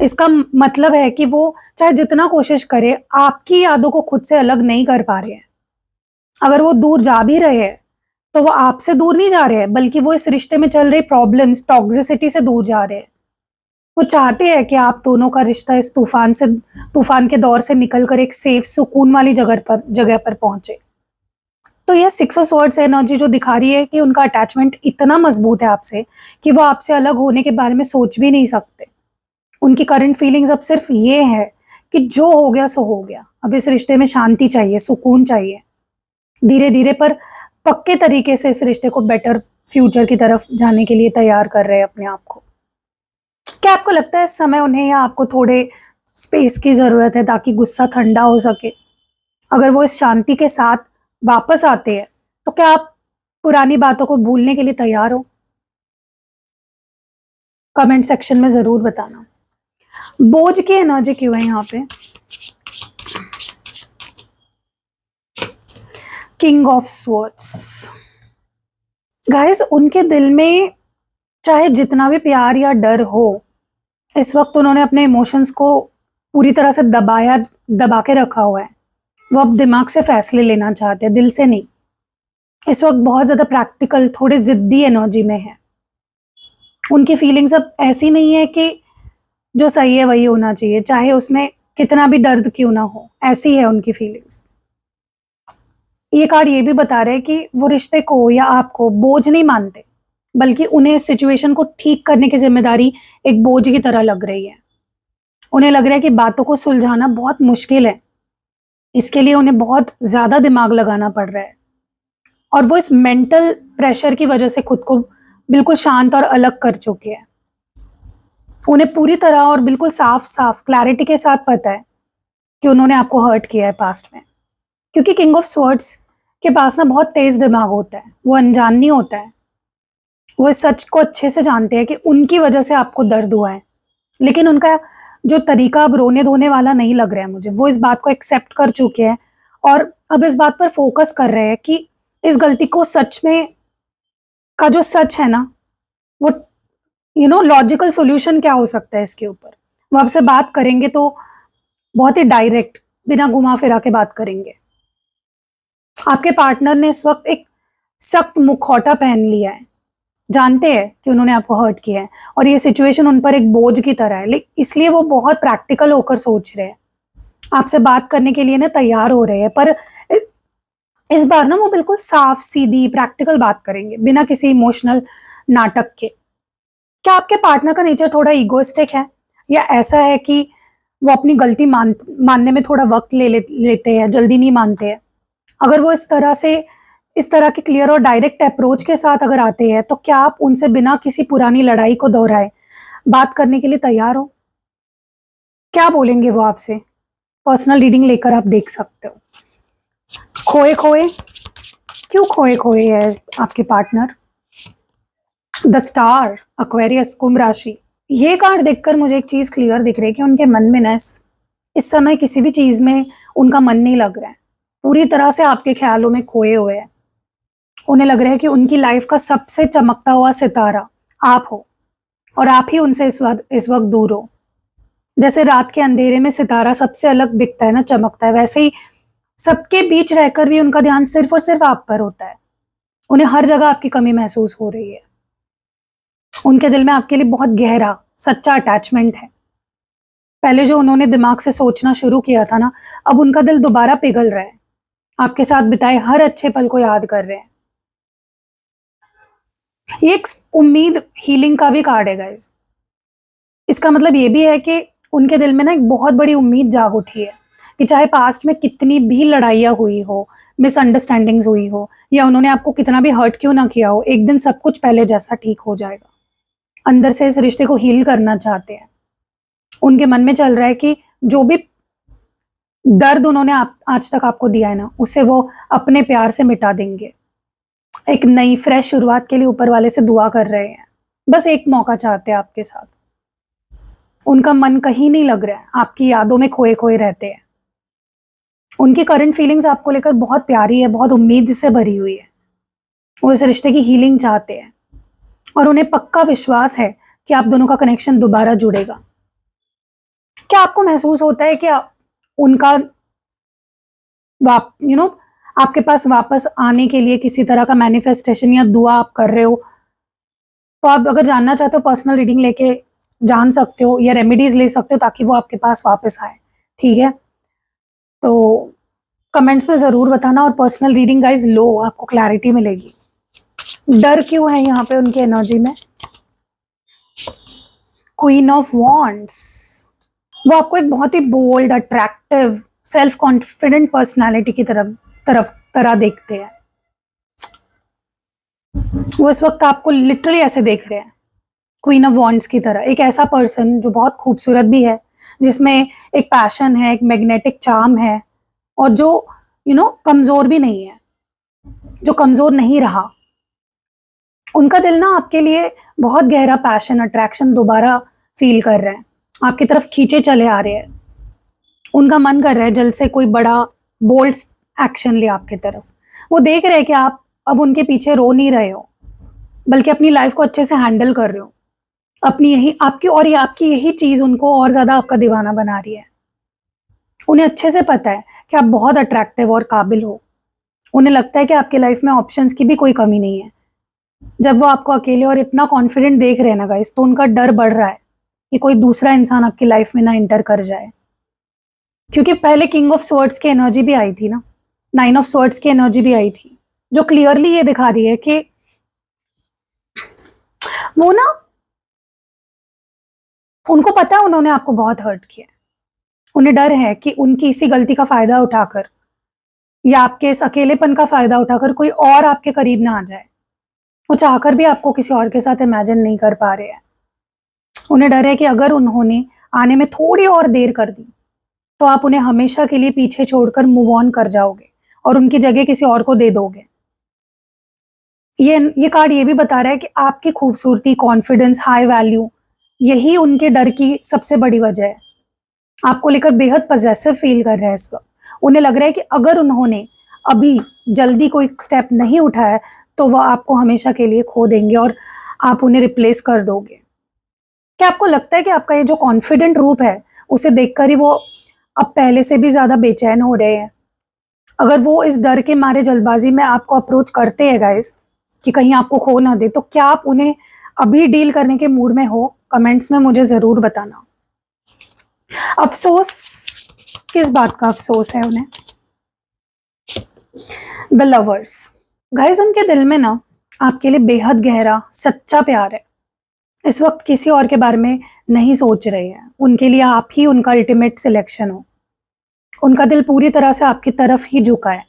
इसका मतलब है कि वो चाहे जितना कोशिश करे, आपकी यादों को खुद से अलग नहीं कर पा रहे हैं। अगर वो दूर जा भी रहे हैं, तो वो आपसे दूर नहीं जा रहे हैं, बल्कि वो इस रिश्ते में चल रही प्रॉब्लम्स, टॉक्सिसिटी से दूर जा रहे हैं। वो चाहते हैं कि आप दोनों का रिश्ता इस तूफान के दौर से निकलकर एक सेफ, सुकून वाली जगह पर पहुंचे। तो ये सिक्स ऑफ स्वॉर्ड्स एनर्जी जो दिखा रही है कि उनका अटैचमेंट इतना मजबूत है आपसे कि वो आपसे अलग होने के बारे में सोच भी नहीं सकते। उनकी करंट फीलिंग्स अब सिर्फ ये है कि जो हो गया सो हो गया। अब इस रिश्ते में शांति चाहिए, सुकून चाहिए। धीरे धीरे पर पक्के तरीके से इस रिश्ते को बेटर फ्यूचर की तरफ जाने के लिए तैयार कर रहे हैं अपने आप को। क्या आपको लगता है इस समय उन्हें या आपको थोड़े स्पेस की जरूरत है ताकि गुस्सा ठंडा हो सके? अगर वो इस शांति के साथ वापस आते हैं, तो क्या आप पुरानी बातों को भूलने के लिए तैयार हो? कमेंट सेक्शन में जरूर बताना। बोझ की एनर्जी क्यों है यहाँ पे? King of swords. गाइस, उनके दिल में चाहे जितना भी प्यार या डर हो, इस वक्त उन्होंने अपने इमोशंस को पूरी तरह से दबा के रखा हुआ है। वो अब दिमाग से फैसले लेना चाहते हैं, दिल से नहीं। इस वक्त बहुत ज्यादा प्रैक्टिकल, थोड़े जिद्दी एनर्जी में है। उनकी फीलिंग्स अब ऐसी नहीं है कि जो सही है वही होना चाहिए, चाहे उसमें कितना भी दर्द क्यों ना हो, ऐसी है उनकी फीलिंग्स। ये कार्ड ये भी बता रहे हैं कि वो रिश्ते को या आपको बोझ नहीं मानते, बल्कि उन्हें इस सिचुएशन को ठीक करने की जिम्मेदारी एक बोझ की तरह लग रही है। उन्हें लग रहा है कि बातों को सुलझाना बहुत मुश्किल है, इसके लिए उन्हें बहुत ज्यादा दिमाग लगाना पड़ रहा है। और वो इस मेंटल प्रेशर की वजह से खुद को बिल्कुल शांत और अलग कर चुके हैं। उन्हें पूरी तरह और बिल्कुल साफ साफ क्लैरिटी के साथ पता है कि उन्होंने आपको हर्ट किया है पास्ट में। क्योंकि किंग ऑफ स्वॉर्ड्स के पास ना बहुत तेज दिमाग होता है, वो अनजान नहीं होता है। वो इस सच को अच्छे से जानते हैं कि उनकी वजह से आपको दर्द हुआ है, लेकिन उनका जो तरीका अब रोने धोने वाला नहीं लग रहा है मुझे। वो इस बात को एक्सेप्ट कर चुके हैं और अब इस बात पर फोकस कर रहे हैं कि इस गलती को सच में का जो सच है ना, वो लॉजिकल सॉल्यूशन क्या हो सकता है इसके ऊपर। वो आपसे बात करेंगे तो बहुत ही डायरेक्ट, बिना घुमा फिरा के बात करेंगे। आपके पार्टनर ने इस वक्त एक सख्त मुखौटा पहन लिया है, जानते हैं कि उन्होंने आपको हर्ट किया है और ये सिचुएशन उन पर एक बोझ की तरह है, इसलिए वो बहुत प्रैक्टिकल होकर सोच रहे हैं, आपसे बात करने के लिए ना तैयार हो रहे हैं। पर इस बार ना वो बिल्कुल साफ सीधी प्रैक्टिकल बात करेंगे, बिना किसी इमोशनल नाटक के। क्या आपके पार्टनर का नेचर थोड़ा इगोइस्टिक है, या ऐसा है कि वो अपनी गलती मानने में थोड़ा वक्त लेते हैं, जल्दी नहीं मानते हैं? अगर वो इस तरह के क्लियर और डायरेक्ट अप्रोच के साथ अगर आते हैं, तो क्या आप उनसे बिना किसी पुरानी लड़ाई को दोहराए बात करने के लिए तैयार हो? क्या बोलेंगे वो आपसे? पर्सनल रीडिंग लेकर आप देख सकते हो। खोए खोए, क्यों खोए खोए है आपके पार्टनर? द स्टार, एक्वेरियस, कुंभ राशि। ये कार्ड देखकर मुझे एक चीज क्लियर दिख रही है कि उनके मन में ना इस समय किसी भी चीज में उनका मन नहीं लग रहा है, पूरी तरह से आपके ख्यालों में खोए हुए हैं। उन्हें लग रहा है कि उनकी लाइफ का सबसे चमकता हुआ सितारा आप हो और आप ही उनसे इस वक्त दूर हो। जैसे रात के अंधेरे में सितारा सबसे अलग दिखता है ना, चमकता है, वैसे ही सबके बीच रहकर भी उनका ध्यान सिर्फ और सिर्फ आप पर होता है। उन्हें हर जगह आपकी कमी महसूस हो रही है। उनके दिल में आपके लिए बहुत गहरा सच्चा अटैचमेंट है। पहले जो उन्होंने दिमाग से सोचना शुरू किया था ना, अब उनका दिल दोबारा पिघल रहा है, आपके साथ बिताए हर अच्छे पल को याद कर रहे हैं। ये एक उम्मीद हीलिंग का भी कार्ड है गाइस। इसका मतलब ये भी है कि उनके दिल में ना एक बहुत बड़ी उम्मीद जाग उठी है कि चाहे पास्ट में कितनी भी लड़ाइयाँ हुई हो, मिसअंडरस्टैंडिंग्स हुई हो, या उन्होंने आपको कितना भी हर्ट क्यों ना किया हो, एक दिन सब कुछ पहले जैसा ठीक हो जाएगा। अंदर से इस रिश्ते को हील करना चाहते हैं। उनके मन में चल रहा है कि जो भी दर्द उन्होंने आज तक आपको दिया है ना, उसे वो अपने प्यार से मिटा देंगे। एक नई फ्रेश शुरुआत के लिए ऊपर वाले से दुआ कर रहे हैं। बस एक मौका चाहते हैं आपके साथ। उनका मन कहीं नहीं लग रहा है, आपकी यादों में खोए खोए रहते हैं। उनकी करंट फीलिंग्स आपको लेकर बहुत प्यारी है, बहुत उम्मीद से भरी हुई है। वो इस रिश्ते की हीलिंग चाहते हैं और उन्हें पक्का विश्वास है कि आप दोनों का कनेक्शन दोबारा जुड़ेगा। क्या आपको महसूस होता है कि उनका आपके पास वापस आने के लिए किसी तरह का मैनिफेस्टेशन या दुआ आप कर रहे हो? तो आप अगर जानना चाहते हो, पर्सनल रीडिंग लेके जान सकते हो या रेमेडीज ले सकते हो ताकि वो आपके पास वापस आए। ठीक है, तो कमेंट्स में ज़रूर बताना। और पर्सनल रीडिंग गाइज लो, आपको क्लैरिटी मिलेगी। डर क्यों है यहाँ पे उनकी एनर्जी में? Queen of wands. वो आपको एक बहुत ही bold, attractive, self confident personality की तरह देखते हैं। वो इस वक्त आपको लिटरली ऐसे देख रहे हैं, क्वीन ऑफ वॉन्ड्स की तरह। एक ऐसा पर्सन जो बहुत खूबसूरत भी है, जिसमें एक पैशन है, एक मैग्नेटिक चार्म है, और जो कमजोर भी नहीं है, जो कमजोर नहीं रहा। उनका दिल ना आपके लिए बहुत गहरा पैशन, अट्रैक्शन दोबारा फील कर रहे हैं, आपकी तरफ खींचे चले आ रहे हैं। उनका मन कर रहा है जल्द से कोई बड़ा बोल्ड एक्शन ले आपकी तरफ। वो देख रहे हैं कि आप अब उनके पीछे रो नहीं रहे हो, बल्कि अपनी लाइफ को अच्छे से हैंडल कर रहे हो। अपनी यही आपकी और ये आपकी यही चीज उनको और ज्यादा आपका दीवाना बना रही है। उन्हें अच्छे से पता है कि आप बहुत अट्रैक्टिव और काबिल हो। उन्हें लगता है कि आपकी लाइफ में ऑप्शंस की भी कोई कमी नहीं है। जब वो आपको अकेले और इतना कॉन्फिडेंट देख रहे हैं ना गाइस, तो उनका डर बढ़ रहा है कि कोई दूसरा इंसान आपकी लाइफ में ना इंटर कर जाए। क्योंकि पहले किंग ऑफ स्वॉर्ड्स की एनर्जी भी आई थी ना, 9 ऑफ स्वॉर्ड्स की एनर्जी भी आई थी, जो क्लियरली ये दिखा रही है कि वो ना, उनको पता है उन्होंने आपको बहुत हर्ट किया है। उन्हें डर है कि उनकी इसी गलती का फायदा उठाकर या आपके इस अकेलेपन का फायदा उठाकर कोई और आपके करीब ना आ जाए। वो चाहकर भी आपको किसी और के साथ इमेजिन नहीं कर पा रहे हैं। उन्हें डर है कि अगर उन्होंने आने में थोड़ी और देर कर दी, तो आप उन्हें हमेशा के लिए पीछे छोड़कर मूव ऑन कर जाओगे और उनकी जगह किसी और को दे दोगे। ये कार्ड ये भी बता रहा है कि आपकी खूबसूरती, कॉन्फिडेंस, हाई वैल्यू, यही उनके डर की सबसे बड़ी वजह है। आपको लेकर बेहद पजेसिव फील कर रहे हैं इस वक्त। उन्हें लग रहा है कि अगर उन्होंने अभी जल्दी कोई स्टेप नहीं उठाया, तो वह आपको हमेशा के लिए खो देंगे और आप उन्हें रिप्लेस कर दोगे। क्या आपको लगता है कि आपका ये जो कॉन्फिडेंट रूप है, उसे देखकर ही वो अब पहले से भी ज्यादा बेचैन हो रहे हैं? अगर वो इस डर के मारे जल्दबाजी में आपको अप्रोच करते हैं गाइस कि कहीं आपको खो ना दे, तो क्या आप उन्हें अभी डील करने के मूड में हो? कमेंट्स में मुझे जरूर बताना। अफसोस, किस बात का अफसोस है उन्हें? The lovers. गाइस, उनके दिल में ना आपके लिए बेहद गहरा सच्चा प्यार है। इस वक्त किसी और के बारे में नहीं सोच रहे हैं। उनके लिए आप ही उनका अल्टीमेट सिलेक्शन हो। उनका दिल पूरी तरह से आपकी तरफ ही झुका है।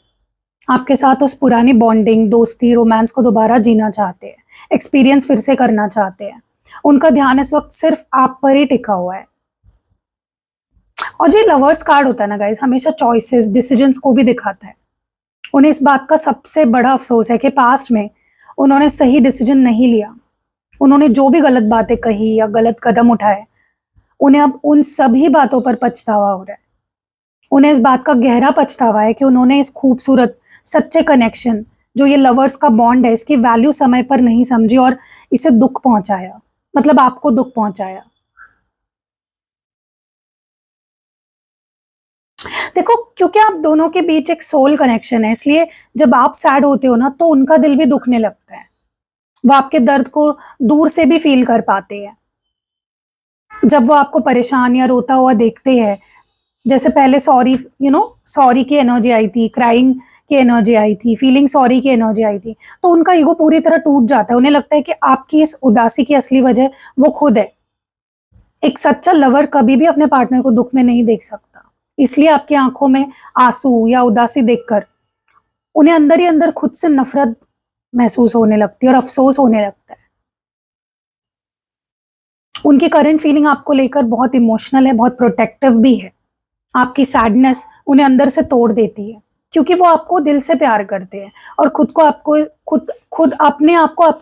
आपके साथ उस पुरानी बॉन्डिंग, दोस्ती, रोमांस को दोबारा जीना चाहते हैं, एक्सपीरियंस फिर से करना चाहते हैं। उनका ध्यान इस वक्त सिर्फ आप पर ही टिका हुआ है। और जो लवर्स कार्ड होता है ना गाइस, हमेशा चॉइसेस, डिसीजंस को भी दिखाता है। उन्हें इस बात का सबसे बड़ा अफसोस है कि पास्ट में उन्होंने सही डिसीजन नहीं लिया। उन्होंने जो भी गलत बातें कही या गलत कदम उठाए, उन्हें अब उन सभी बातों पर पछतावा हो रहा है। उन्हें इस बात का गहरा पछतावा है कि उन्होंने इस खूबसूरत सच्चे कनेक्शन, जो ये लवर्स का बॉन्ड है, इसकी वैल्यू समय पर नहीं समझी और इसे दुख पहुंचाया, मतलब आपको दुख पहुंचाया। देखो, क्योंकि आप दोनों के बीच एक सोल कनेक्शन है, इसलिए जब आप सैड होते हो ना, तो उनका दिल भी दुखने लगता है। वो आपके दर्द को दूर से भी फील कर पाते हैं। जब वो आपको परेशान या रोता हुआ देखते हैं, जैसे पहले सॉरी सॉरी की एनर्जी आई थी, क्राइंग की एनर्जी आई थी, फीलिंग सॉरी की एनर्जी आई थी, तो उनका ईगो पूरी तरह टूट जाता है। उन्हें लगता है कि आपकी इस उदासी की असली वजह वो खुद है। एक सच्चा लवर कभी भी अपने पार्टनर को दुख में नहीं देख सकता, इसलिए आपकी आंखों में आंसू या उदासी देखकर उन्हें अंदर ही अंदर खुद से नफरत महसूस होने लगती है और अफसोस होने लगता है। उनकी करंट फीलिंग आपको लेकर बहुत इमोशनल है, बहुत प्रोटेक्टिव भी है। आपकी सैडनेस उन्हें अंदर से तोड़ देती है, क्योंकि वो आपको दिल से प्यार करते हैं और खुद को आपको खुद खुद अपने आप को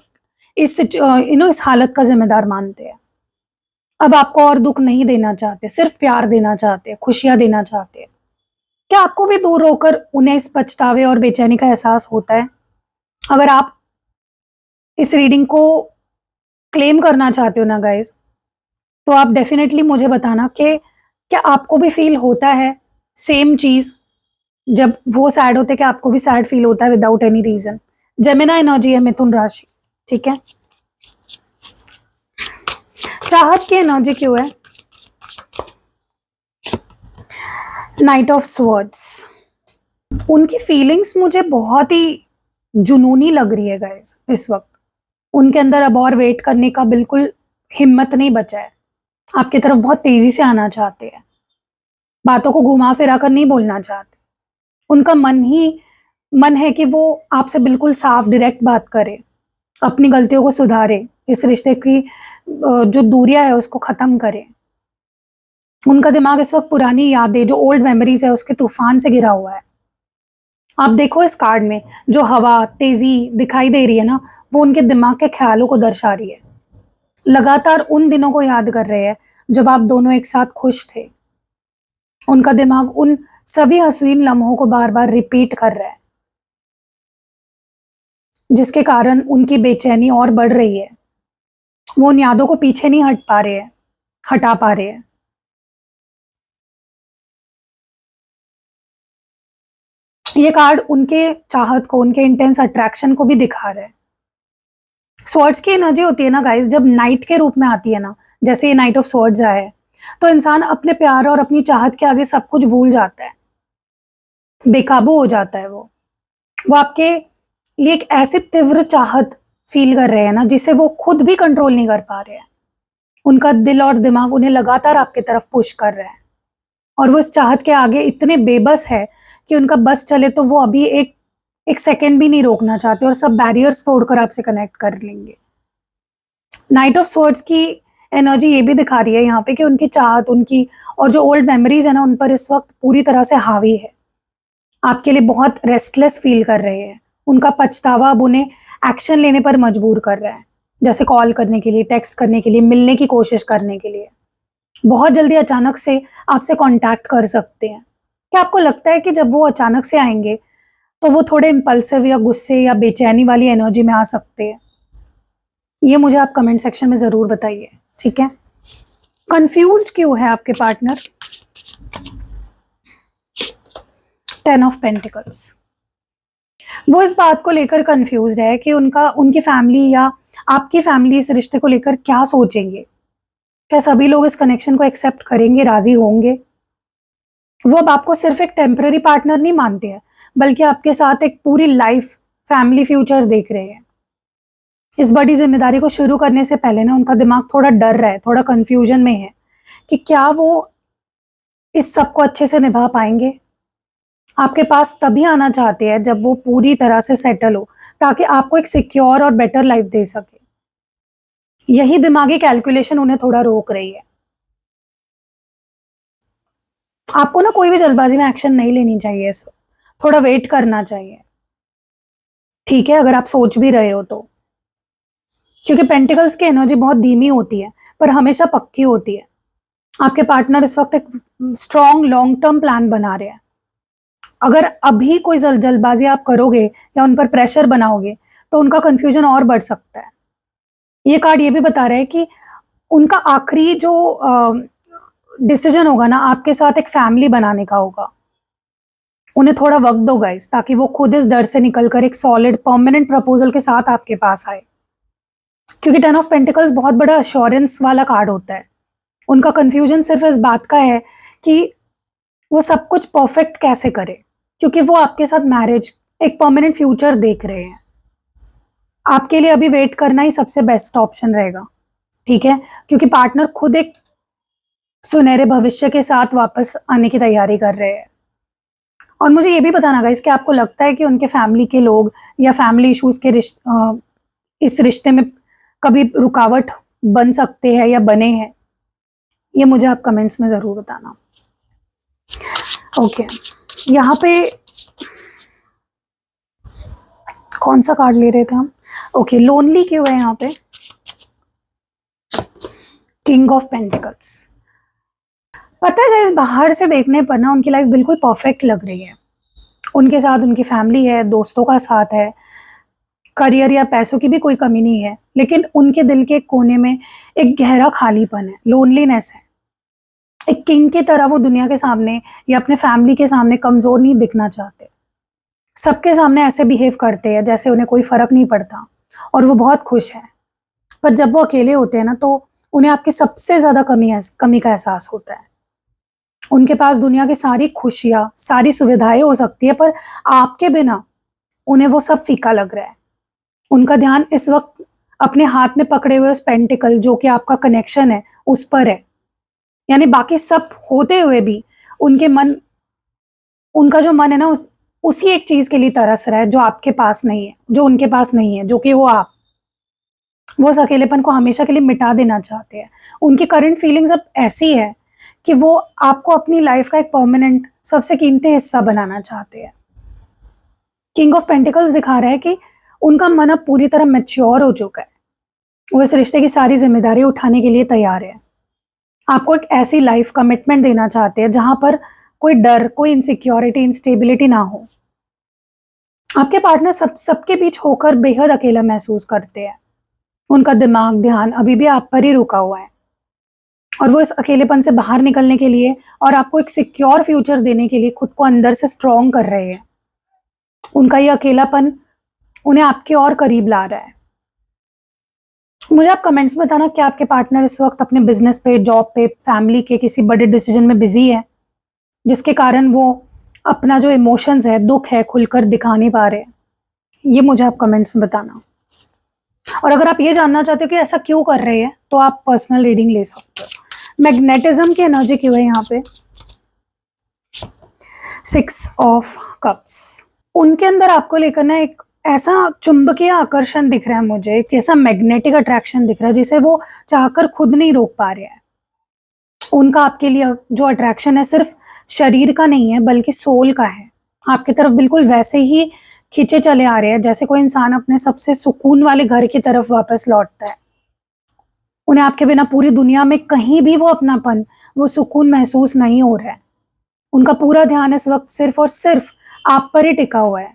इस हालत का जिम्मेदार मानते हैं। अब आपको और दुख नहीं देना चाहते, सिर्फ प्यार देना चाहते हैं, खुशियां देना चाहते हैं। क्या आपको भी दूर होकर उन्हें इस पछतावे और बेचैनी का एहसास होता है? अगर आप इस रीडिंग को क्लेम करना चाहते हो ना गाइस, तो आप डेफिनेटली मुझे बताना कि क्या आपको भी फील होता है सेम चीज। जब वो सैड होते हैं, कि आपको भी सैड फील होता है without any reason. Gemini energy है, मिथुन राशि, ठीक है। चाहत की एनर्जी क्यों है? Night of swords. उनकी फीलिंग्स मुझे बहुत ही जुनूनी लग रही है गाइस इस वक्त। उनके अंदर अब और वेट करने का बिल्कुल हिम्मत नहीं बचा है। आपकी तरफ बहुत तेजी से आना चाहते हैं, बातों को घुमा फिरा कर नहीं बोलना चाहते। उनका मन है कि वो आपसे बिल्कुल साफ डायरेक्ट बात करे, अपनी गलतियों को सुधारे, इस रिश्ते की जो दूरियां है उसको खत्म करे। उनका दिमाग इस वक्त पुरानी यादें, जो ओल्ड मेमोरीज है, उसके तूफान से घिरा हुआ है। आप देखो इस कार्ड में जो हवा तेजी दिखाई दे रही है ना, वो उनके दिमाग के ख्यालों को दर्शा रही है। लगातार उन दिनों को याद कर रहे हैं जब आप दोनों एक साथ खुश थे। उनका दिमाग उन सभी हसीन लम्हों को बार बार रिपीट कर रहा है, जिसके कारण उनकी बेचैनी और बढ़ रही है। वो उन यादों को पीछे नहीं हटा पा रहे हैं। ये कार्ड उनके चाहत को, उनके इंटेंस अट्रैक्शन को भी दिखा रहा है। स्वॉर्ड्स की एनर्जी होती है ना गाइस, जब नाइट के रूप में आती है ना, जैसे ये नाइट ऑफ स्वॉर्ड्स आया है, तो इंसान अपने प्यार और अपनी चाहत के आगे सब कुछ भूल जाता है, बेकाबू हो जाता है। वो आपके लिए एक ऐसी तीव्र चाहत फील कर रहे हैं ना, जिसे वो खुद भी कंट्रोल नहीं कर पा रहे हैं। उनका दिल और दिमाग उन्हें लगातार आपकी तरफ पुश कर रहा है, और वो इस चाहत के आगे इतने बेबस है कि उनका बस चले तो वो अभी एक सेकंड भी नहीं रोकना चाहते और सब बैरियर्स तोड़कर आपसे कनेक्ट कर लेंगे। नाइट ऑफ स्वॉर्ड्स की एनर्जी ये भी दिखा रही है यहाँ पे कि उनकी चाहत, उनकी और जो ओल्ड मेमोरीज है ना, उन पर इस वक्त पूरी तरह से हावी है। आपके लिए बहुत रेस्टलेस फील कर रहे हैं। उनका पछतावा अब उन्हें एक्शन लेने पर मजबूर कर रहा है, जैसे कॉल करने के लिए, टेक्स्ट करने के लिए, मिलने की कोशिश करने के लिए। बहुत जल्दी अचानक से आपसे कांटेक्ट कर सकते हैं। क्या आपको लगता है कि जब वो अचानक से आएंगे तो वो थोड़े इम्पल्सिव या गुस्से या बेचैनी वाली एनर्जी में आ सकते हैं? ये मुझे आप कमेंट सेक्शन में जरूर बताइए, ठीक है। कंफ्यूज्ड क्यों है आपके पार्टनर? 10 of pentacles. वो इस बात को लेकर कंफ्यूज्ड है कि उनकी फैमिली या आपकी फैमिली इस रिश्ते को लेकर क्या सोचेंगे। क्या सभी लोग इस कनेक्शन को एक्सेप्ट करेंगे, राजी होंगे? वो अब आपको सिर्फ एक टेम्पररी पार्टनर नहीं मानते हैं, बल्कि आपके साथ एक पूरी लाइफ, फैमिली, फ्यूचर देख रहे हैं। इस बड़ी जिम्मेदारी को शुरू करने से पहले ना उनका दिमाग थोड़ा डर रहा है, थोड़ा कंफ्यूजन में है कि क्या वो इस सब को अच्छे से निभा पाएंगे। आपके पास तभी आना चाहते हैं जब वो पूरी तरह से सेटल हो, ताकि आपको एक सिक्योर और बेटर लाइफ दे सके। यही दिमागी कैलकुलेशन उन्हें थोड़ा रोक रही है। आपको ना कोई भी जल्दबाजी में एक्शन नहीं लेनी चाहिए, इसको थोड़ा वेट करना चाहिए, ठीक है, अगर आप सोच भी रहे हो तो। क्योंकि पेंटिकल्स की एनर्जी बहुत धीमी होती है पर हमेशा पक्की होती है। आपके पार्टनर इस वक्त एक स्ट्रॉन्ग लॉन्ग टर्म प्लान बना रहे हैं। अगर अभी कोई जल्दबाजी आप करोगे या उन पर प्रेशर बनाओगे तो उनका कंफ्यूजन और बढ़ सकता है। ये कार्ड ये भी बता रहा है कि उनका आखिरी जो डिसीजन होगा ना, आपके साथ एक फैमिली बनाने का होगा। उन्हें थोड़ा वक्त दो गाइस, ताकि वो खुद इस डर से निकलकर एक सॉलिड परमानेंट प्रपोजल के साथ आपके पास आए। क्योंकि 10 ऑफ पेंटिकल्स बहुत बड़ा अश्योरेंस वाला कार्ड होता है। उनका कंफ्यूजन सिर्फ इस बात का है कि वो सब कुछ परफेक्ट कैसे करे, क्योंकि वो आपके साथ मैरिज, एक परमानेंट फ्यूचर देख रहे हैं। आपके लिए अभी वेट करना ही सबसे बेस्ट ऑप्शन रहेगा, ठीक है, क्योंकि पार्टनर खुद एक सुनहरे भविष्य के साथ वापस आने की तैयारी कर रहे हैं। और मुझे ये भी बताना गाइस कि आपको लगता है कि उनके फैमिली के लोग या फैमिली इश्यूज के इस रिश्ते में कभी रुकावट बन सकते हैं या बने हैं, ये मुझे आप कमेंट्स में ज़रूर बताना। ओके, यहाँ पे कौन सा कार्ड ले रहे थे हम? ओके, लोनली क्यों है यहाँ पे? King of pentacles. पता है गाइस, बाहर से देखने पर ना उनकी लाइफ बिल्कुल परफेक्ट लग रही है। उनके साथ उनकी फैमिली है, दोस्तों का साथ है, करियर या पैसों की भी कोई कमी नहीं है, लेकिन उनके दिल के कोने में एक गहरा खालीपन है, लोनलीनेस है। एक किंग की तरह वो दुनिया के सामने या अपने फैमिली के सामने कमजोर नहीं दिखना चाहते। सबके सामने ऐसे बिहेव करते हैं जैसे उन्हें कोई फर्क नहीं पड़ता और वो बहुत खुश है। पर जब वो अकेले होते हैं ना, तो उन्हें आपकी सबसे ज्यादा कमी का एहसास होता है। उनके पास दुनिया की सारी खुशियां, सारी सुविधाएं हो सकती है, पर आपके बिना उन्हें वो सब फीका लग रहा है। उनका ध्यान इस वक्त अपने हाथ में पकड़े हुए उस पेंटिकल जो कि आपका कनेक्शन है उस पर है। यानी बाकी सब होते हुए भी उनका जो मन है ना, उसी एक चीज के लिए तरस रहा है जो आपके पास नहीं है, जो उनके पास नहीं है, जो कि वो आप। वो उस अकेलेपन को हमेशा के लिए मिटा देना चाहते हैं। उनकी करंट फीलिंग्स अब ऐसी है कि वो आपको अपनी लाइफ का एक परमानेंट, सबसे कीमती हिस्सा बनाना चाहते हैं। किंग ऑफ पेंटिकल्स दिखा रहा है कि उनका मन अब पूरी तरह मैच्योर हो चुका है। वो इस रिश्ते की सारी जिम्मेदारी उठाने के लिए तैयार है। आपको एक ऐसी लाइफ कमिटमेंट देना चाहते हैं जहां पर कोई डर, कोई इनसिक्योरिटी, इंस्टेबिलिटी ना हो। आपके पार्टनर सबके बीच होकर बेहद अकेला महसूस करते हैं। उनका दिमाग, ध्यान अभी भी आप पर ही रुका हुआ है और वो इस अकेलेपन से बाहर निकलने के लिए और आपको एक सिक्योर फ्यूचर देने के लिए खुद को अंदर से स्ट्रॉन्ग कर रहे हैं। उनका ये अकेलापन उन्हें आपके और करीब ला रहा है। मुझे आप कमेंट्स में बताना कि आपके पार्टनर इस वक्त अपने बिजनेस पे, जॉब पे, फैमिली के किसी बड़े डिसीजन में बिजी है, जिसके कारण वो अपना जो इमोशंस है, दुख है, खुलकर दिखा नहीं पा रहे। ये मुझे आप कमेंट्स में बताना। और अगर आप ये जानना चाहते हो कि ऐसा क्यों कर रहे हैं, तो आप पर्सनल रीडिंग ले सकते हो। मैग्नेटिज्म की एनर्जी क्यों है यहाँ पे? 6 ऑफ कप्स। उनके अंदर आपको लेकर ना एक ऐसा चुंबकीय आकर्षण दिख रहा है मुझे, एक ऐसा मैग्नेटिक अट्रैक्शन दिख रहा है जिसे वो चाहकर खुद नहीं रोक पा रहे हैं। उनका आपके लिए जो अट्रैक्शन है सिर्फ शरीर का नहीं है, बल्कि सोल का है। आपकी तरफ बिल्कुल वैसे ही खींचे चले आ रहे हैं जैसे कोई इंसान अपने सबसे सुकून वाले घर की तरफ वापस लौटता है। उन्हें आपके बिना पूरी दुनिया में कहीं भी वो अपनापन, वो सुकून महसूस नहीं हो रहा है। उनका पूरा ध्यान इस वक्त सिर्फ और सिर्फ आप पर ही टिका हुआ है।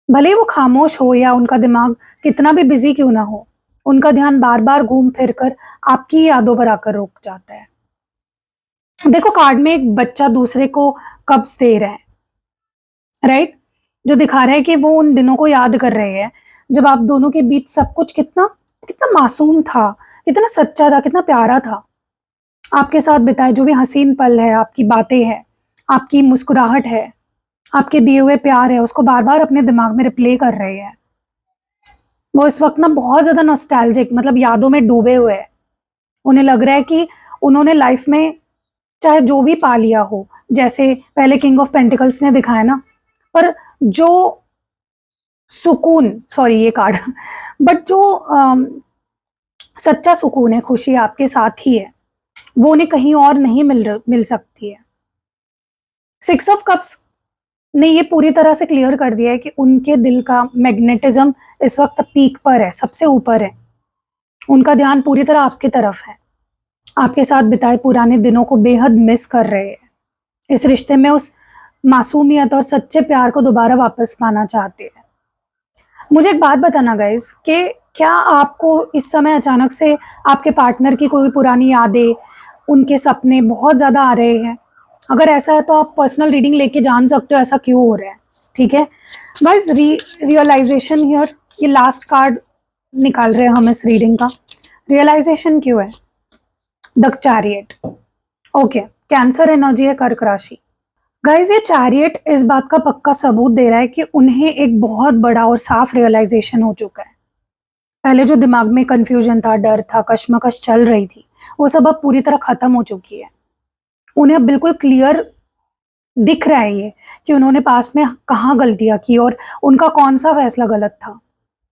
भले ही वो खामोश हो या उनका दिमाग कितना भी बिजी क्यों ना हो, उनका ध्यान बार बार घूम फिर कर आपकी यादों पर आकर रुक जाता है। देखो, कार्ड में एक बच्चा दूसरे को कब्ज दे रहा है, राइट, जो दिखा रहा है कि वो उन दिनों को याद कर रहे हैं जब आप दोनों के बीच सब कुछ कितना कितना मासूम था, कितना सच्चा था, कितना प्यारा था। आपके साथ बिताए जो भी हसीन पल है, आपकी बातें हैं, आपकी मुस्कुराहट है, आपके दिए हुए प्यार है, उसको बार बार अपने दिमाग में रिप्ले कर रहे हैं। वो इस वक्त ना बहुत ज्यादा नॉस्टैल्जिक, मतलब यादों में डूबे हुए हैं। उन्हें लग रहा है कि उन्होंने लाइफ में चाहे जो भी पा लिया हो, जैसे पहले किंग ऑफ पेंटिकल्स ने दिखाया ना, पर जो सुकून, सॉरी ये कार्ड बट जो सच्चा सुकून है, खुशी आपके साथ ही है, वो उन्हें कहीं और नहीं मिल सकती है। 6 ऑफ कप्स ने ये पूरी तरह से क्लियर कर दिया है कि उनके दिल का मैग्नेटिज्म इस वक्त पीक पर है, सबसे ऊपर है। उनका ध्यान पूरी तरह आपकी तरफ है। आपके साथ बिताए पुराने दिनों को बेहद मिस कर रहे हैं। इस रिश्ते में उस मासूमियत और सच्चे प्यार को दोबारा वापस पाना चाहते हैं। मुझे एक बात बताना गाइस, कि क्या आपको इस समय अचानक से आपके पार्टनर की कोई पुरानी यादें, उनके सपने बहुत ज़्यादा आ रहे हैं? अगर ऐसा है तो आप पर्सनल रीडिंग लेके जान सकते हो ऐसा क्यों हो रहा है, ठीक है गाइस। रियलाइजेशन हियर, ये लास्ट कार्ड निकाल रहे हैं हम इस रीडिंग का। रियलाइजेशन क्यों है? The chariot. Okay, cancer energy है, कर्क राशि। गाइज, ये चैरियट इस बात का पक्का सबूत दे रहा है कि उन्हें एक बहुत बड़ा और साफ रियलाइजेशन हो चुका है। पहले जो दिमाग में कंफ्यूजन था, डर था, कश्मकश चल रही थी, वो सब अब पूरी तरह खत्म हो चुकी है। उन्हें अब बिल्कुल क्लियर दिख रहा है ये कि उन्होंने पास्ट में कहाँ गलतियां की और उनका कौन सा फैसला गलत था।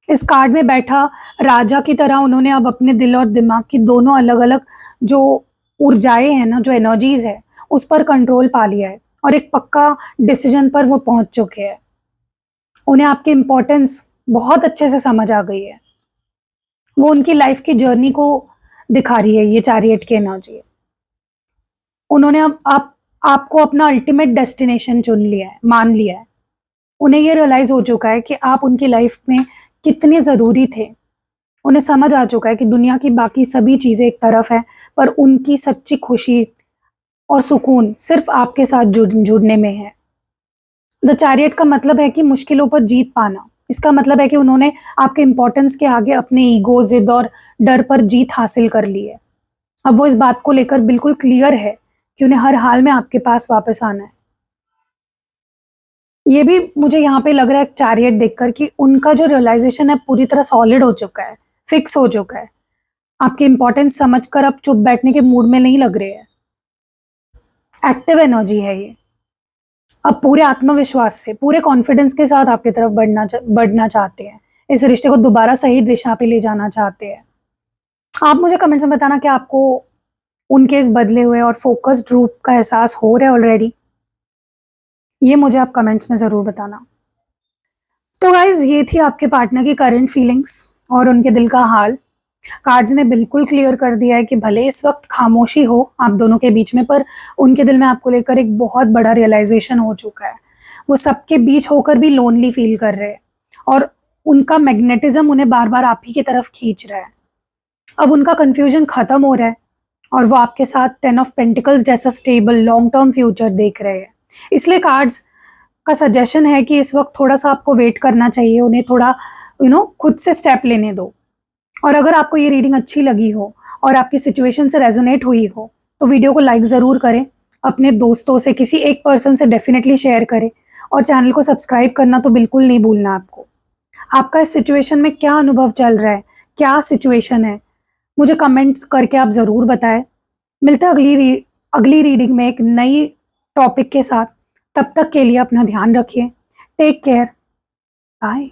इस कार्ड में बैठा राजा की तरह उन्होंने अब अपने दिल और दिमाग की दोनों अलग अलग जो ऊर्जाएं हैं ना, जो एनर्जीज है, उस पर कंट्रोल पा लिया है और एक पक्का डिसीजन पर वो पहुंच चुके हैं। उन्हें आपकी इम्पोर्टेंस बहुत अच्छे से समझ आ गई है। वो उनकी लाइफ की जर्नी को दिखा रही है, ये चैरियट की एनर्जी। उन्होंने अब आपको अपना अल्टीमेट डेस्टिनेशन चुन लिया है, मान लिया है। उन्हें ये रियलाइज हो चुका है कि आप उनकी लाइफ में कितने ज़रूरी थे। उन्हें समझ आ चुका है कि दुनिया की बाकी सभी चीज़ें एक तरफ है, पर उनकी सच्ची खुशी और सुकून सिर्फ आपके साथ जुड़ने में है। द चैरियट का मतलब है कि मुश्किलों पर जीत पाना। इसका मतलब है कि उन्होंने आपके इंपॉर्टेंस के आगे अपने ईगो, जिद और डर पर जीत हासिल कर ली है। अब वो इस बात को लेकर बिल्कुल क्लियर है कि उन्हें हर हाल में आपके पास वापस आना है। ये भी मुझे यहाँ पे लग रहा है चैरियट देखकर कि उनका जो रियलाइजेशन है पूरी तरह सॉलिड हो चुका है, फिक्स हो चुका है। आपकी इंपॉर्टेंस समझकर अब चुप बैठने के मूड में नहीं लग रहे हैं। एक्टिव एनर्जी है ये। अब पूरे आत्मविश्वास से, पूरे कॉन्फिडेंस के साथ आपकी तरफ बढ़ना चाहते हैं। इस रिश्ते को दोबारा सही दिशा पे ले जाना चाहते हैं। आप मुझे कमेंट्स में बताना कि आपको उनके इस बदले हुए और फोकस्ड रूप का एहसास हो रहा है ऑलरेडी। ये मुझे आप कमेंट्स में ज़रूर बताना। तो गाइज, ये थी आपके पार्टनर की करंट फीलिंग्स और उनके दिल का हाल। कार्ड्स ने बिल्कुल क्लियर कर दिया है कि भले इस वक्त खामोशी हो आप दोनों के बीच में, पर उनके दिल में आपको लेकर एक बहुत बड़ा रियलाइजेशन हो चुका है। वो सबके बीच होकर भी लोनली फील कर रहे हैं और उनका मैग्नेटिज्म उन्हें बार बार आप ही की तरफ खींच रहा है। अब उनका कन्फ्यूजन खत्म हो रहा है और वो आपके साथ 10 ऑफ पेंटिकल्स जैसा स्टेबल लॉन्ग टर्म फ्यूचर देख रहे हैं। इसलिए कार्ड्स का सजेशन है कि इस वक्त थोड़ा सा आपको वेट करना चाहिए, उन्हें थोड़ा खुद से स्टेप लेने दो। और अगर आपको ये रीडिंग अच्छी लगी हो और आपकी सिचुएशन से रेजोनेट हुई हो तो वीडियो को लाइक ज़रूर करें, अपने दोस्तों से, किसी एक पर्सन से डेफिनेटली शेयर करें और चैनल को सब्सक्राइब करना तो बिल्कुल नहीं भूलना आपको। आपका इस सिचुएशन में क्या अनुभव चल रहा है, क्या सिचुएशन है, मुझे कमेंट्स करके आप ज़रूर बताएं। मिलते हैं अगली रीडिंग में एक नई टॉपिक के साथ। तब तक के लिए अपना ध्यान रखिए। Take care, bye.